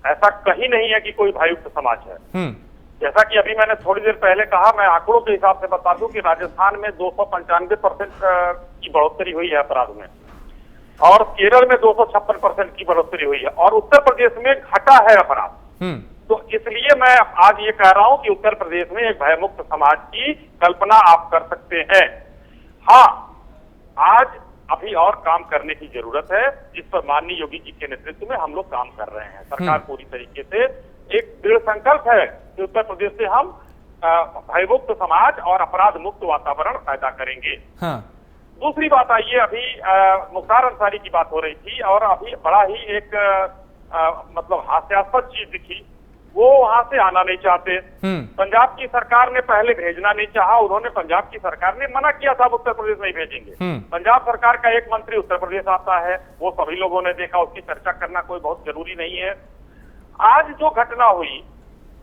ऐसा कहीं नहीं है कि कोई भययुक्त समाज है। जैसा कि अभी मैंने थोड़ी देर पहले कहा, मैं आंकड़ों के हिसाब से बता दूं कि राजस्थान में 295% की बढ़ोतरी हुई है अपराध में, और केरल में 256% की बढ़ोतरी हुई है, और उत्तर प्रदेश में घटा है अपराध। तो इसलिए मैं आज ये कह रहा हूं कि उत्तर प्रदेश में एक भयमुक्त समाज की कल्पना आप कर सकते हैं। हाँ, आज अभी और काम करने की जरूरत है, जिस पर माननीय योगी जी के नेतृत्व में हम लोग काम कर रहे हैं। सरकार पूरी तरीके से एक दृढ़ संकल्प है कि उत्तर प्रदेश से हम भयमुक्त समाज और अपराध मुक्त वातावरण पैदा करेंगे। दूसरी बात आइए, अभी मुख्तार अंसारी की बात हो रही थी, और अभी बड़ा ही एक मतलब हास्यास्पद चीज दिखी। वो वहां से आना नहीं चाहते। पंजाब की सरकार ने पहले भेजना नहीं चाहा, उन्होंने पंजाब की सरकार ने मना किया था उत्तर प्रदेश नहीं भेजेंगे। पंजाब सरकार का एक मंत्री उत्तर प्रदेश आता है, वो सभी लोगों ने देखा, उसकी चर्चा करना कोई बहुत जरूरी नहीं है। आज जो घटना हुई,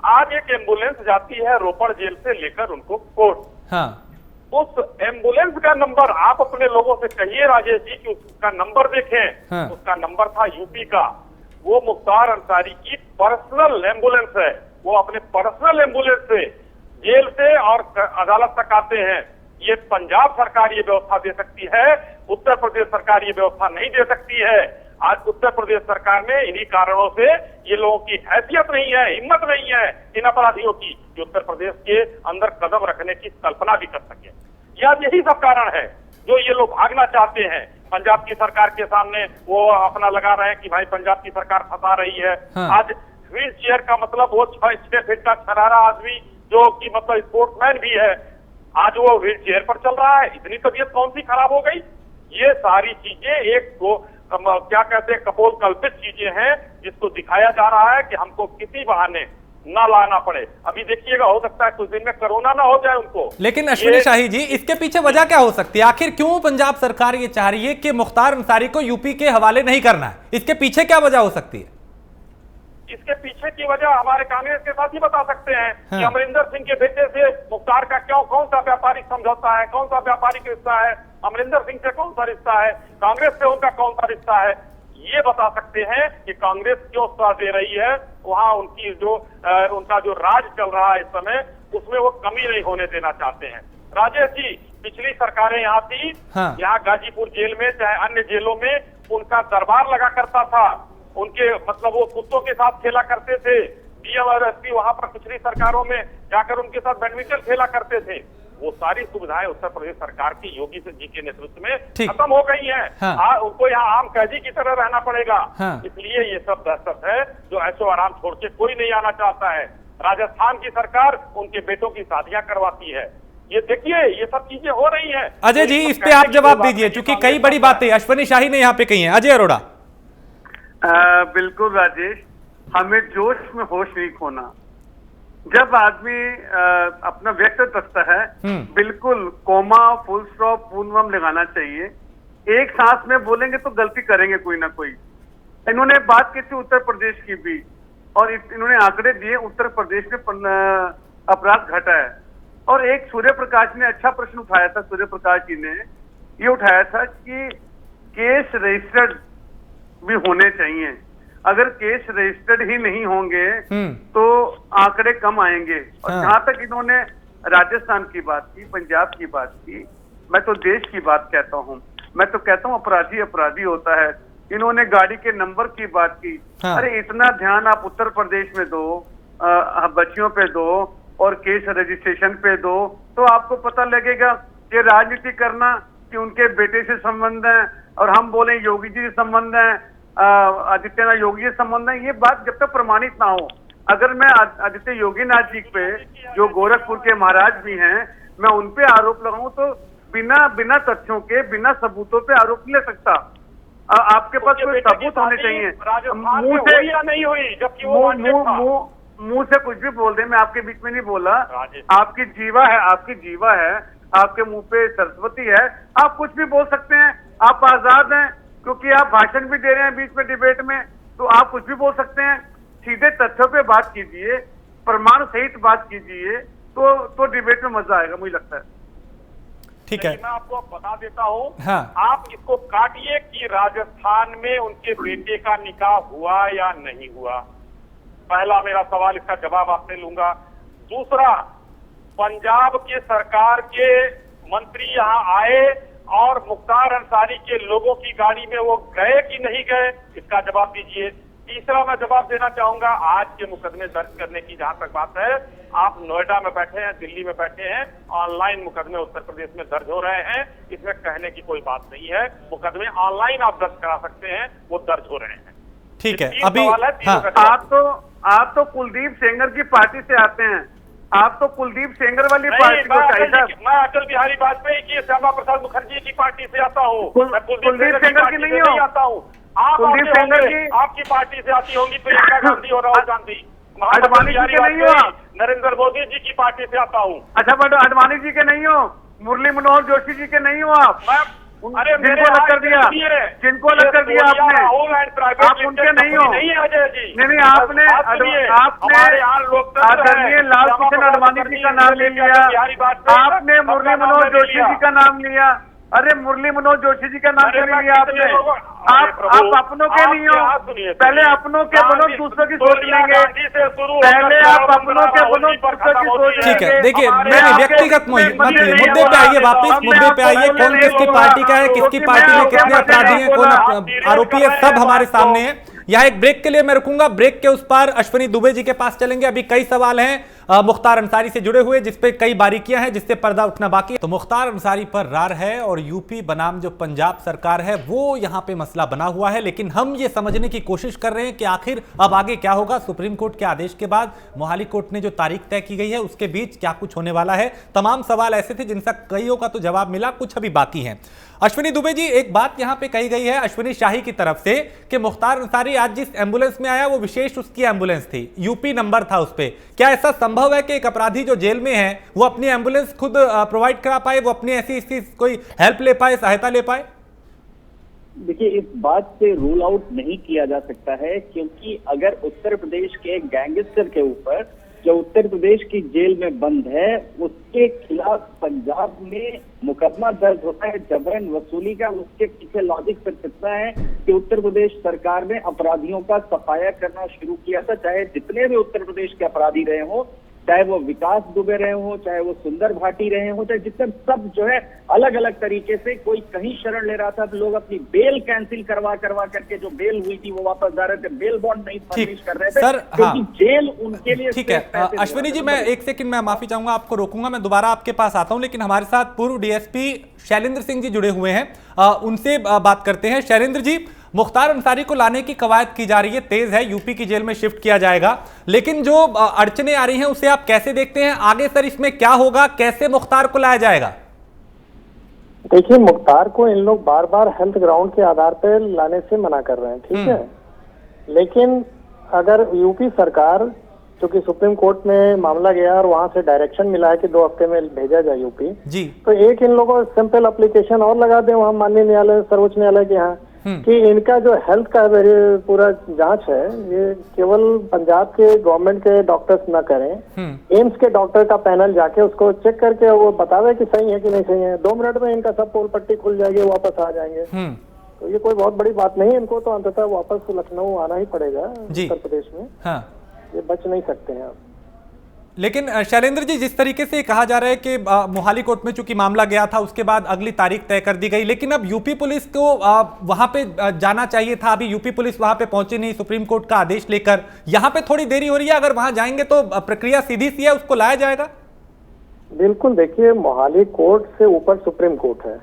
आज एक एम्बुलेंस जाती है रोपड़ जेल से लेकर उनको कोर्ट। उस एम्बुलेंस का नंबर आप अपने लोगों से कहिए राजेश जी कि उसका नंबर देखें। उसका नंबर था यूपी का। वो मुख्तार अंसारी की पर्सनल एम्बुलेंस है। वो अपने पर्सनल एम्बुलेंस से जेल से और अदालत तक आते हैं। ये पंजाब सरकार ये व्यवस्था दे सकती है, उत्तर प्रदेश सरकार ये व्यवस्था नहीं दे सकती है। आज उत्तर प्रदेश सरकार में इन्हीं कारणों से ये लोगों की हैसियत नहीं है, हिम्मत नहीं है इन अपराधियों की कि उत्तर प्रदेश के अंदर कदम रखने की कल्पना भी कर सके। यही सब कारण है जो ये लोग भागना चाहते हैं। पंजाब की सरकार के सामने वो अपना लगा रहे हैं कि भाई पंजाब की सरकार फंसा रही है। आज व्हील चेयर का मतलब वो 6 फीट का छरारा आदमी जो कि मतलब स्पोर्ट्समैन भी है, आज वो व्हील चेयर पर चल रहा है। इतनी तबीयत कौन सी खराब हो गई? ये सारी चीजें एक क्या कहते हैं कपोल कल्पित चीजें हैं, जिसको दिखाया जा रहा है कि हमको किसी बहाने ना लाना पड़े। अभी देखिएगा, हो सकता है कुछ दिन में कोरोना ना हो जाए उनको।
लेकिन अश्विनी शाही जी, इसके पीछे वजह क्या हो सकती है? आखिर क्यों पंजाब सरकार ये चाह रही है कि मुख्तार अंसारी को यूपी के हवाले नहीं करना है? इसके पीछे क्या वजह हो सकती है?
इसके पीछे की वजह हमारे कांग्रेस के साथ ही बता सकते हैं कि अमरिंदर सिंह के बेटे से मुख्तार का कौन सा व्यापारिक समझौता है, कौन सा व्यापारिक रिश्ता है, अमरिंदर सिंह से कौन सा रिश्ता है, कांग्रेस से उनका कौन सा रिश्ता है। ये बता सकते हैं कि कांग्रेस क्यों साथ दे रही है। वहां उनकी उनका जो राज चल रहा है इस समय, उसमें वो कमी नहीं होने देना चाहते हैं। राजेश जी, पिछली सरकारें यहाँ थी, यहाँ गाजीपुर जेल में चाहे अन्य जेलों में उनका दरबार लगा करता था। उनके मतलब वो कुत्तों के साथ खेला करते थे। डीएम और एसपी वहां पर पिछली सरकारों में जाकर उनके साथ बैडमिंटन खेला करते थे। वो सारी सुविधाएं उत्तर प्रदेश सरकार की योगी जी के नेतृत्व में खत्म हो गई हैं। उनको यहाँ आम कैदी की तरह रहना पड़ेगा। इसलिए ये सब दहशत है जो ऐशो आराम छोड़ के कोई नहीं आना चाहता है। राजस्थान की सरकार उनके बेटों की शादियां करवाती है। ये देखिए, ये सब चीजें हो रही है।
अजय जी, इस पे आप जवाब दीजिए, क्योंकि कई बड़ी बातें अश्विनी शाही ने यहाँ पे कही है। अजय अरोड़ा।
बिल्कुल राजेश, हमें जोश में होश नहीं खोना। जब आदमी अपना व्यक्तित्व रखता है, बिल्कुल कोमा, फुल स्टॉप, पूर्णविराम लगाना चाहिए। एक सांस में बोलेंगे तो गलती करेंगे कोई ना कोई। इन्होंने बात की थी उत्तर प्रदेश की भी, और इन्होंने आंकड़े दिए उत्तर प्रदेश में अपराध घटा है। और एक सूर्य प्रकाश ने अच्छा प्रश्न उठाया था, सूर्य प्रकाश जी ने ये उठाया था कि केस रजिस्टर्ड भी होने चाहिए। अगर केस रजिस्टर्ड ही नहीं होंगे तो आंकड़े कम आएंगे। और जहां तक इन्होंने राजस्थान की बात की, पंजाब की बात की, मैं तो देश की बात कहता हूं। मैं तो कहता हूं अपराधी अपराधी होता है। इन्होंने गाड़ी के नंबर की बात की। अरे इतना ध्यान आप उत्तर प्रदेश में दो, बच्चियों पे दो और केस रजिस्ट्रेशन पे दो, तो आपको पता लगेगा कि राजनीति करना कि उनके बेटे से संबंध है और हम बोले योगी जी से संबंध है, आदित्यनाथ योगी से संबंध है। ये बात जब तक प्रमाणित ना हो। अगर मैं आदित्य योगीनाथ जी पे, जो गोरखपुर के महाराज भी हैं, मैं उन पे आरोप लगाऊं तो बिना तथ्यों के, बिना सबूतों पे आरोप नहीं ले सकता। आपके पास कोई सबूत होने चाहिए। मुंह से या नहीं हुई, जबकि मुंह से कुछ भी बोल दे, मैं आपके बीच में नहीं बोला। आपकी जीवा है, आपके मुंह पे सरस्वती है, आप कुछ भी बोल सकते हैं। आप आजाद हैं क्योंकि आप भाषण भी दे रहे हैं बीच में डिबेट में, तो आप कुछ भी बोल सकते हैं। सीधे तथ्यों पे बात कीजिए, प्रमाण सहित बात कीजिए, तो डिबेट में मजा आएगा, मुझे लगता है।
ठीक है,
मैं आपको बता देता हूँ। आप इसको काटिए कि राजस्थान में उनके बेटे का निकाह हुआ या नहीं हुआ। पहला मेरा सवाल, इसका जवाब आपसे लूंगा। दूसरा, पंजाब के सरकार के मंत्री यहाँ आए और मुख्तार अंसारी के लोगों की गाड़ी में वो गए कि नहीं गए, इसका जवाब दीजिए। तीसरा मैं जवाब देना चाहूंगा, आज के मुकदमे दर्ज करने की जहां तक बात है, आप नोएडा में बैठे हैं, दिल्ली में बैठे हैं, ऑनलाइन मुकदमे उत्तर प्रदेश में दर्ज हो रहे हैं। इसमें कहने की कोई बात नहीं है। मुकदमे ऑनलाइन आप दर्ज करा सकते हैं, वो दर्ज हो रहे हैं।
ठीक है। अभी
आप तो कुलदीप सेंगर की पार्टी से आते हैं। आप तो कुलदीप सेंगर वाली पार्टी को चाहिए।
मैं अटल बिहारी वाजपेयी की, श्यामा प्रसाद मुखर्जी की पार्टी से आता हूँ। मैं
कुलदीप सेंगर की नहीं
आता हूँ। आप
कुलदीप सेंगर की
आपकी पार्टी से आती होंगी प्रियंका गांधी और राहुल गांधी।
अडवाणी जी के नहीं हो?
नरेंद्र मोदी जी की पार्टी से आता हूँ।
अच्छा, बट अडवाणी जी के नहीं हो? मुरली मनोहर जोशी जी के नहीं हो आप?
अरे
जिनको अलग कर दिया, आपने, आप उनके नहीं हो। नहीं, आपने आदरणीय लाल कृष्ण आडवाणी जी का नाम ले लिया, आपने मुरली मनोहर जोशी जी का नाम लिया। अरे मुरली मनोहर जोशी जी का नाम ले लिया आपने। आप अपनों के नहीं हो। पहले अपनों के बनो, दूसरों की सोच लेंगे। पहले आप अपनों के बनो, दूसरों की सोच लेंगे।
ठीक है, देखिए, मैंने व्यक्तिगत मुद्दे पे आइए, वापस मुद्दे पे आइए। कौन किसकी पार्टी का है, किसकी पार्टी में कितने अपराधी हैं, कौन आरोपी है, सब हमारे सामने है। यहाँ एक ब्रेक के लिए मैं रुकूंगा। ब्रेक के उस पार अश्विनी दुबे जी के पास चलेंगे। अभी कई सवाल हैं मुख्तार अंसारी से जुड़े हुए, जिसपे कई बारीकियां हैं जिससे पर्दा उठना बाकी है। तो मुख्तार अंसारी पर रार है और यूपी बनाम जो पंजाब सरकार है वो यहां पे मसला बना हुआ है। लेकिन हम ये समझने की कोशिश कर रहे हैं कि आखिर अब आगे क्या होगा। सुप्रीम कोर्ट के आदेश के बाद मोहाली कोर्ट ने जो तारीख तय की गई है उसके बीच क्या कुछ होने वाला है। तमाम सवाल ऐसे थे जिनका कईयों का तो जवाब मिला, कुछ अभी बाकी हैं। अश्विनी दुबे जी, एक बात यहां पे कही गई है अश्विनी शाही की तरफ से कि मुख्तार अंसारी आज जिस एम्बुलेंस में आया वो विशेष उसकी एम्बुलेंस थी, यूपी नंबर था उस पे। क्या ऐसा संभव है कि एक अपराधी जो जेल में है वो अपनी एम्बुलेंस खुद प्रोवाइड करा पाए, वो अपनी ऐसी कोई हेल्प ले पाए, सहायता ले पाए?
देखिए, इस बात से रूल आउट नहीं किया जा सकता है, क्योंकि अगर उत्तर प्रदेश के एक गैंगस्टर के ऊपर जो उत्तर प्रदेश की जेल में बंद है उसके खिलाफ पंजाब में मुकदमा दर्ज होता है जबरन वसूली का, उसके पीछे लॉजिक सिर्फ इतना है कि उत्तर प्रदेश सरकार ने अपराधियों का सफाया करना शुरू किया था। चाहे जितने भी उत्तर प्रदेश के अपराधी रहे हों, चाहे वो विकास दुबे रहे हो, चाहे वो सुंदर भाटी रहे हो, चाहे जितने सब जो है अलग अलग तरीके से, कोई कहीं शरण ले रहा था तो लोग अपनी बेल कैंसिल करवा करके जो बेल हुई थी वो वापस जा रहे थे, बेल बॉन्ड नहीं फर्निश कर रहे थे
सर,
क्योंकि जेल उनके लिए।
ठीक है अश्विनी जी, मैं एक सेकंड में माफी चाहूंगा, आपको रोकूंगा, मैं दोबारा आपके पास आता हूं। लेकिन हमारे साथ पूर्व डीएसपी शैलेंद्र सिंह जी जुड़े हुए हैं, उनसे बात करते हैं। शैलेंद्र जी, मुख्तार अंसारी को लाने की कवायद की जा रही है, तेज है, यूपी की जेल में शिफ्ट किया जाएगा, लेकिन जो अड़चने आ रही हैं उसे आप कैसे देखते हैं? आगे सर इसमें क्या होगा, कैसे मुख्तार को लाया जाएगा?
देखिए, मुख्तार को इन लोग बार बार हेल्थ ग्राउंड के आधार पर लाने से मना कर रहे हैं, ठीक है, लेकिन अगर यूपी सरकार, क्योंकि सुप्रीम कोर्ट में मामला गया और वहां से डायरेक्शन मिला है कि 2 हफ्ते में भेजा जाए यूपी जी, तो एक इन लोगों को सिंपल एप्लीकेशन और लगा दें वहां माननीय न्यायालय, सर्वोच्च न्यायालय के यहाँ, कि इनका जो हेल्थ का पूरा जांच है ये केवल पंजाब के गवर्नमेंट के डॉक्टर्स न करें, एम्स के डॉक्टर का पैनल जाके उसको चेक करके वो बतावे कि सही है कि नहीं सही है। 2 मिनट में इनका सब पोल पट्टी खुल जाएगी, वापस आ जाएंगे। तो ये कोई बहुत बड़ी बात नहीं है, इनको तो अंततः वापस लखनऊ आना ही पड़ेगा उत्तर प्रदेश में। हाँ। ये बच नहीं सकते हैं आप।
लेकिन शैलेंद्र जी, जिस तरीके से कहा जा रहा है कि मोहाली कोर्ट में चूंकि मामला गया था उसके बाद अगली तारीख तय कर दी गई, लेकिन अब यूपी पुलिस को वहां पे जाना चाहिए था, अभी यूपी पुलिस वहां पे पहुंची नहीं सुप्रीम कोर्ट का आदेश लेकर, यहां पे थोड़ी देरी हो रही है। अगर वहां जाएंगे तो प्रक्रिया सीधी सी है, उसको लाया जाएगा?
बिल्कुल, देखिए, मोहाली कोर्ट से ऊपर सुप्रीम कोर्ट है,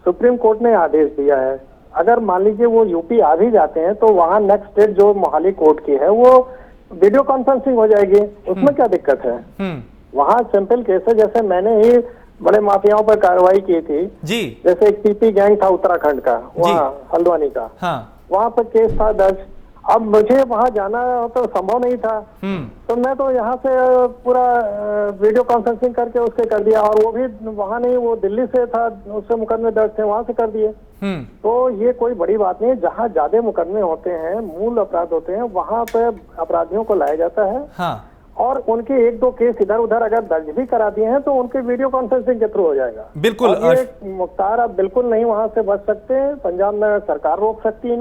सुप्रीम कोर्ट ने आदेश दिया है। अगर मान लीजिए वो यूपी आ भी जाते हैं तो वहाँ नेक्स्ट डेट जो मोहाली कोर्ट की है वो वीडियो कॉन्फ्रेंसिंग हो जाएगी, उसमें क्या दिक्कत है? वहाँ सिंपल केस है, जैसे मैंने ही बड़े माफियाओं पर कार्रवाई की थी जी, जैसे एक पीपी गैंग था उत्तराखंड का, वहाँ हल्द्वानी का, वहाँ पर केस था दर्ज। अब मुझे वहाँ जाना तो संभव नहीं था, तो मैं तो यहाँ से पूरा वीडियो कॉन्फ्रेंसिंग करके उसके कर दिया, और वो भी वहाँ नहीं, वो दिल्ली से था, उससे मुकदमे दर्ज थे, वहाँ से कर दिए। तो ये कोई बड़ी बात नहीं है, जहाँ ज्यादा मुकदमे होते हैं, मूल अपराध होते हैं, वहाँ पे अपराधियों को लाया जाता है। हाँ। और उनके 1-2 केस इधर उधर अगर दर्ज भी करा दिए हैं तो उनके वीडियो कॉन्फ्रेंसिंग के थ्रू हो जाएगा। बिल्कुल, मुख्तार अब बिल्कुल नहीं वहाँ से बच सकते, पंजाब में सरकार रोक सकती है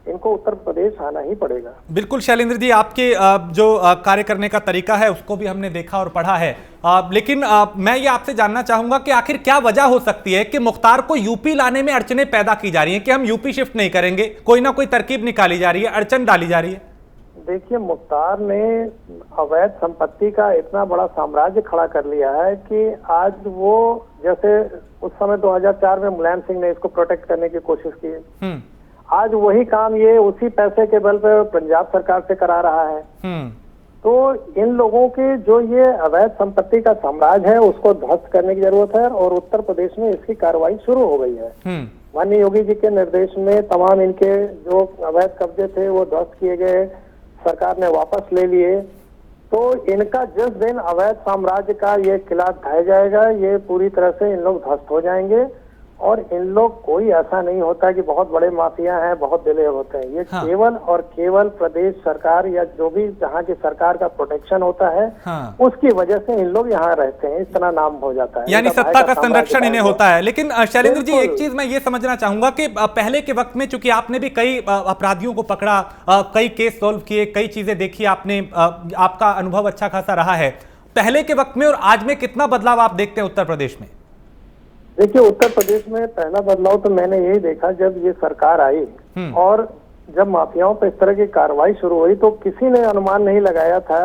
इनको उत्तर प्रदेश आना ही पड़ेगा।
बिल्कुल शैलेंद्र जी, आपके जो कार्य करने का तरीका है उसको भी हमने देखा और पढ़ा है, लेकिन मैं ये आपसे जानना चाहूंगा कि आखिर क्या वजह हो सकती है कि मुख्तार को यूपी लाने में अड़चने पैदा की जा रही हैं, कि हम यूपी शिफ्ट नहीं करेंगे, कोई ना कोई तरकीब निकाली जा रही है, अड़चन डाली जा रही है?
देखिए, मुख्तार ने अवैध संपत्ति का इतना बड़ा साम्राज्य खड़ा कर लिया है कि आज वो, जैसे उस समय 2004 में मुलायम सिंह ने इसको प्रोटेक्ट करने की कोशिश की, आज वही काम ये उसी पैसे के बल पे पंजाब सरकार से करा रहा है। तो इन लोगों के जो ये अवैध संपत्ति का साम्राज्य है उसको ध्वस्त करने की जरूरत है, और उत्तर प्रदेश में इसकी कार्रवाई शुरू हो गई है। माननीय योगी जी के निर्देश में तमाम इनके जो अवैध कब्जे थे वो ध्वस्त किए गए, सरकार ने वापस ले लिए। तो इनका जिस दिन अवैध साम्राज्य का ये किला ढह जाएगा, ये पूरी तरह से इन लोग ध्वस्त हो जाएंगे, और इन लोग, कोई ऐसा नहीं होता कि बहुत बड़े माफिया हैं, बहुत दिलेर होते हैं, ये केवल और केवल प्रदेश सरकार या जो भी जहाँ की सरकार का प्रोटेक्शन होता है उसकी वजह से इन लोग यहाँ रहते हैं, इस तरह नाम हो जाता है,
यानी सत्ता का संरक्षण इन्हें होता है। लेकिन शैलेंद्र जी, एक चीज मैं ये समझना चाहूंगा कि पहले के वक्त में, चूंकि आपने भी कई अपराधियों को पकड़ा, कई केस सॉल्व किए, कई चीजें देखी आपने, आपका अनुभव अच्छा खासा रहा है, पहले के वक्त में और आज में कितना बदलाव आप देखते हैं उत्तर प्रदेश में?
देखिए, उत्तर प्रदेश में पहला बदलाव तो मैंने यही देखा जब ये सरकार आई और जब माफियाओं पर इस तरह की कार्रवाई शुरू हुई, तो किसी ने अनुमान नहीं लगाया था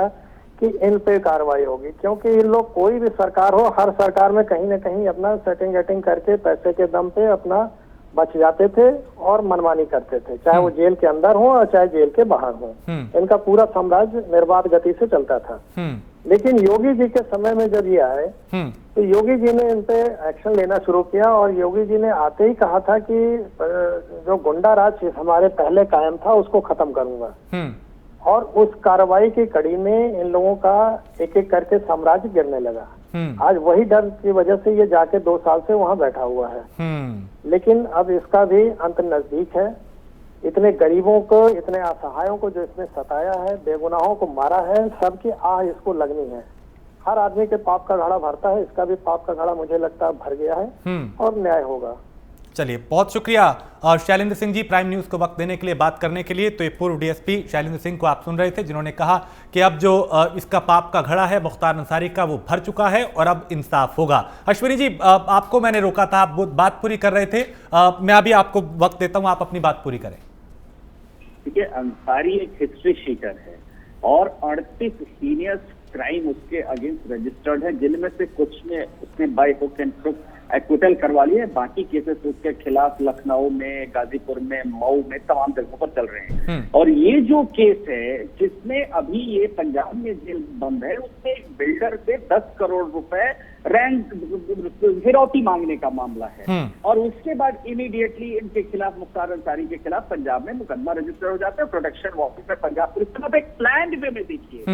कि इन पे कार्रवाई होगी, क्योंकि इन लोग कोई भी सरकार हो, हर सरकार में कहीं ना कहीं अपना सेटिंग वेटिंग करके पैसे के दम पे अपना बच जाते थे और मनमानी करते थे, चाहे वो जेल के अंदर हो और चाहे जेल के बाहर हो। इनका पूरा साम्राज्य निर्बाध गति से चलता था। लेकिन योगी जी के समय में जब ये आए तो योगी जी ने इन पे एक्शन लेना शुरू किया और योगी जी ने आते ही कहा था कि जो गुंडा राज हमारे पहले कायम था उसको खत्म करूंगा। और उस कार्रवाई की कड़ी में इन लोगों का एक एक करके साम्राज्य गिरने लगा। आज वही डर की वजह से ये जाके 2 साल से वहां बैठा हुआ है। लेकिन अब इसका भी अंत नजदीक है। इतने गरीबों को, इतने असहायों को जो इसने सताया है, बेगुनाहों को मारा है, सबकी आह इसको लगनी है। हर आदमी के पाप का घड़ा भरता है, इसका भी पाप का घड़ा मुझे लगता है भर गया है और न्याय होगा।
चलिए, बहुत शुक्रिया शैलेंद्र सिंह जी प्राइम न्यूज को वक्त देने के लिए, बात करने के लिए। तो ये पूर्व डीएसपी शैलेंद्र सिंह को आप सुन रहे थे, जिन्होंने कहा कि अब जो इसका पाप का घड़ा है मुख्तार अंसारी का, वो भर चुका है और अब इंसाफ होगा। अश्विनी जी, आपको मैंने रोका था, आप बात पूरी कर रहे थे, मैं अभी आपको वक्त देता हूं, आप अपनी बात पूरी करें।
देखिए, अंसारी एक हिस्ट्री शीटर है और 38 सीनियर क्राइम उसके अगेंस्ट रजिस्टर्ड है, जिनमें से कुछ में उसने by hook and crook acquittal करवा लिए, बाकी केसेस उसके खिलाफ लखनऊ में, गाजीपुर में, मऊ में, तमाम जगहों पर चल रहे हैं। और ये जो केस है जिसमें अभी ये पंजाब में जेल बंद है, उसमें एक बिल्डर से 10 करोड़ रुपए रेंट फिरौती मांगने का मामला है। और उसके बाद इमीडिएटली इनके खिलाफ, मुख्तार अंसारी के खिलाफ पंजाब में मुकदमा रजिस्टर हो जाता है प्रोटेक्शन ऑफिस में पंजाब पुलिस। अब एक प्लान वे में देखिए,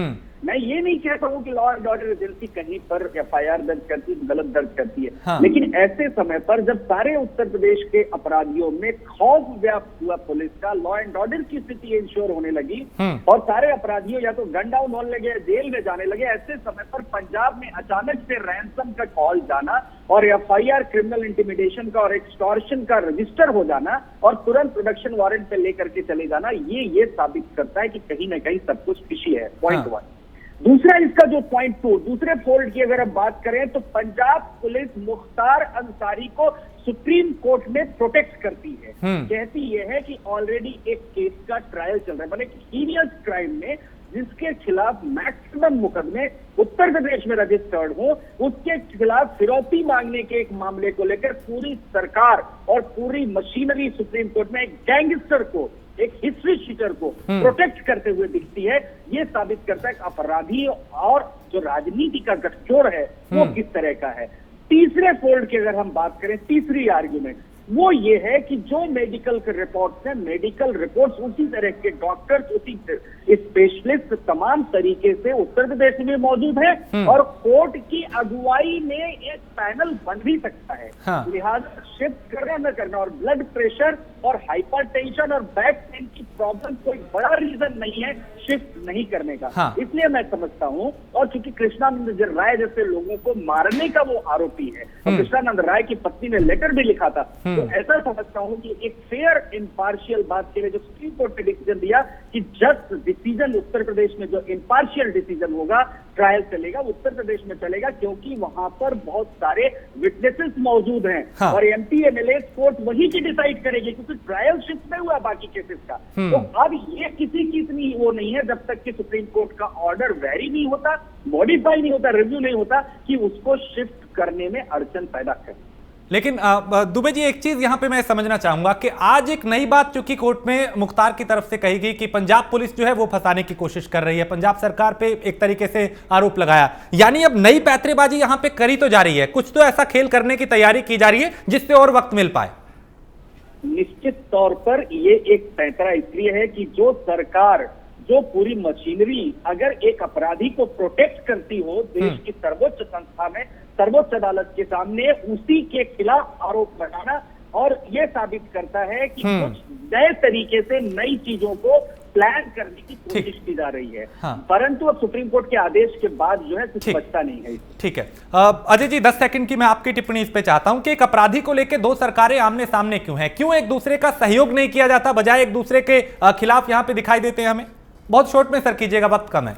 मैं ये नहीं कहता हूँ कि लॉ एंड ऑर्डर एजेंसी कहीं पर एफआईआर दर्ज करती है, गलत दर्ज करती है, लेकिन ऐसे समय पर जब सारे उत्तर प्रदेश के अपराधियों में खौफ व्याप्त हुआ पुलिस का, लॉ एंड ऑर्डर की स्थिति इंश्योर होने लगी और सारे अपराधियों या तो गन डाउन होने लगे, जेल में जाने लगे, ऐसे समय पर पंजाब में अचानक से रैंसम का कॉल जाना और एफआईआर क्रिमिनल इंटिमिडेशन का और एक्सटॉर्शन का रजिस्टर हो जाना और तुरंत प्रोडक्शन वारंट पे लेकर के चले जाना, ये साबित करता है कि कहीं ना कहीं सब कुछ फिशी है। पॉइंट 1। दूसरा इसका जो पॉइंट 2, दूसरे फोल्ड की अगर हम बात करें तो पंजाब पुलिस मुख्तार अंसारी को सुप्रीम कोर्ट में प्रोटेक्ट करती है। कहती यह है कि ऑलरेडी एक केस का ट्रायल चल रहा है, मतलब सीरियस क्राइम में जिसके खिलाफ मैक्सिमम मुकदमे उत्तर प्रदेश में रजिस्टर्ड हो, उसके खिलाफ फिरौती मांगने के एक मामले को लेकर पूरी सरकार और पूरी मशीनरी सुप्रीम कोर्ट में एक गैंगस्टर को, एक हिस्ट्री शीटर को प्रोटेक्ट करते हुए दिखती है। ये साबित करता है कि अपराधी और जो राजनीति का गठजोड़ है वो किस तरह का है। तीसरे फोल्ड की अगर हम बात करें, तीसरी आर्ग्यूमेंट वो ये है कि जो मेडिकल रिपोर्ट्स हैं, मेडिकल रिपोर्ट्स उसी तरह के डॉक्टर्स, उसी स्पेशलिस्ट तमाम तरीके से उत्तर प्रदेश में मौजूद है और कोर्ट की अगुवाई में एक पैनल बन भी सकता है। लिहाजा शिफ्ट करना न करना, और ब्लड प्रेशर और हाइपरटेंशन और बैक पेन की प्रॉब्लम कोई बड़ा रीजन नहीं है शिफ्ट नहीं करने का। इसलिए मैं समझता हूं, और चूंकि कृष्णानंद राय जैसे लोगों को मारने का वो आरोपी है और कृष्णानंद राय की पत्नी ने लेटर भी लिखा था, तो ऐसा समझता हूं कि एक फेयर इम्पार्शियल बात के लिए जो सुप्रीम कोर्ट ने डिसीजन दिया कि जस्ट डिसीजन उत्तर प्रदेश में जो इम्पार्शियल डिसीजन होगा, ट्रायल चलेगा उत्तर प्रदेश में चलेगा, क्योंकि वहां पर बहुत सारे विटनेसेस मौजूद हैं और एमपी एमएलए कोर्ट वही की डिसाइड करेगी, क्योंकि ट्रायल शिफ्ट नहीं हुआ बाकी केसेस का। तो अब ये किसी की इतनी वो नहीं है जब तक कि सुप्रीम कोर्ट का ऑर्डर वेरी नहीं होता, मॉडिफाई नहीं होता, रिव्यू नहीं होता, कि उसको शिफ्ट करने में अड़चन पैदा करे।
लेकिन दुबे जी, एक चीज यहां पे मैं समझना चाहूंगा कि आज एक नई बात चूंकि कोर्ट में मुख्तार की तरफ से कही गई कि पंजाब पुलिस जो है वो फंसाने की कोशिश कर रही है, पंजाब सरकार पे एक तरीके से आरोप लगाया, यानी अब नई पैंतरेबाजी यहां पे करी तो जा रही है, कुछ तो ऐसा खेल करने की तैयारी की जा रही है जिससे और वक्त मिल पाए।
निश्चित तौर पर ये एक पैंतरा इसलिए है कि जो सरकार, जो पूरी मशीनरी अगर एक अपराधी को प्रोटेक्ट करती हो देश की सर्वोच्च संस्था में, सर्वोच्च अदालत के सामने, उसी के खिलाफ आरोप लगाना और यह साबित करता है कि कुछ नए तरीके से नई चीजों को प्लान करने की कोशिश की जा रही है। परंतु अब सुप्रीम कोर्ट के आदेश के बाद जो है कुछ बचता नहीं है।
ठीक है अजय जी, 10 सेकंड की मैं आपकी टिप्पणी इस पे चाहता हूं कि एक अपराधी को लेकर दो सरकारें आमने सामने क्यों हैं, क्यों एक दूसरे का सहयोग नहीं किया जाता, बजाय एक दूसरे के खिलाफ यहां पे दिखाई देते हैं हमें? बहुत शॉर्ट में सर कीजिएगा, वक्त कम है।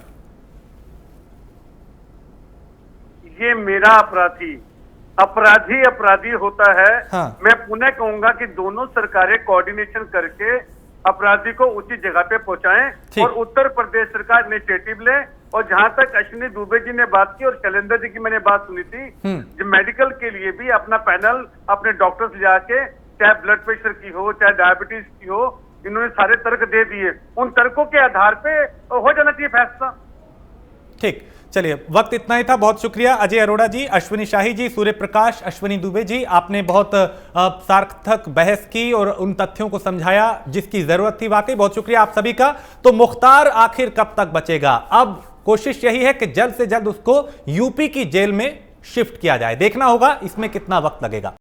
ये मेरा अपराधी होता है। मैं पुनः कहूंगा कि दोनों सरकारें कोऑर्डिनेशन करके अपराधी को उचित जगह पे पहुंचाएं और उत्तर प्रदेश सरकार इनिशिएटिव ले और जहां तक अश्विनी दुबे जी ने बात की और शैलेंद्र जी की मैंने बात सुनी थी, जो मेडिकल के लिए भी अपना पैनल अपने डॉक्टर्स ले आके, चाहे ब्लड प्रेशर की हो चाहे डायबिटीज की हो, इन्होंने सारे तर्क दे दिए। उन तर्कों के आधार पे हो जाना चाहिए फैसला।
ठीक, चलिए वक्त इतना ही था। बहुत शुक्रिया अजय अरोड़ा जी, अश्विनी शाही जी, सूर्य प्रकाश, अश्विनी दुबे जी, आपने बहुत सार्थक बहस की और उन तथ्यों को समझाया जिसकी जरूरत थी। वाकई बहुत शुक्रिया आप सभी का। तो मुख्तार आखिर कब तक बचेगा? अब कोशिश यही है कि जल्द से जल्द उसको यूपी की जेल में शिफ्ट किया जाए। देखना होगा इसमें कितना वक्त लगेगा।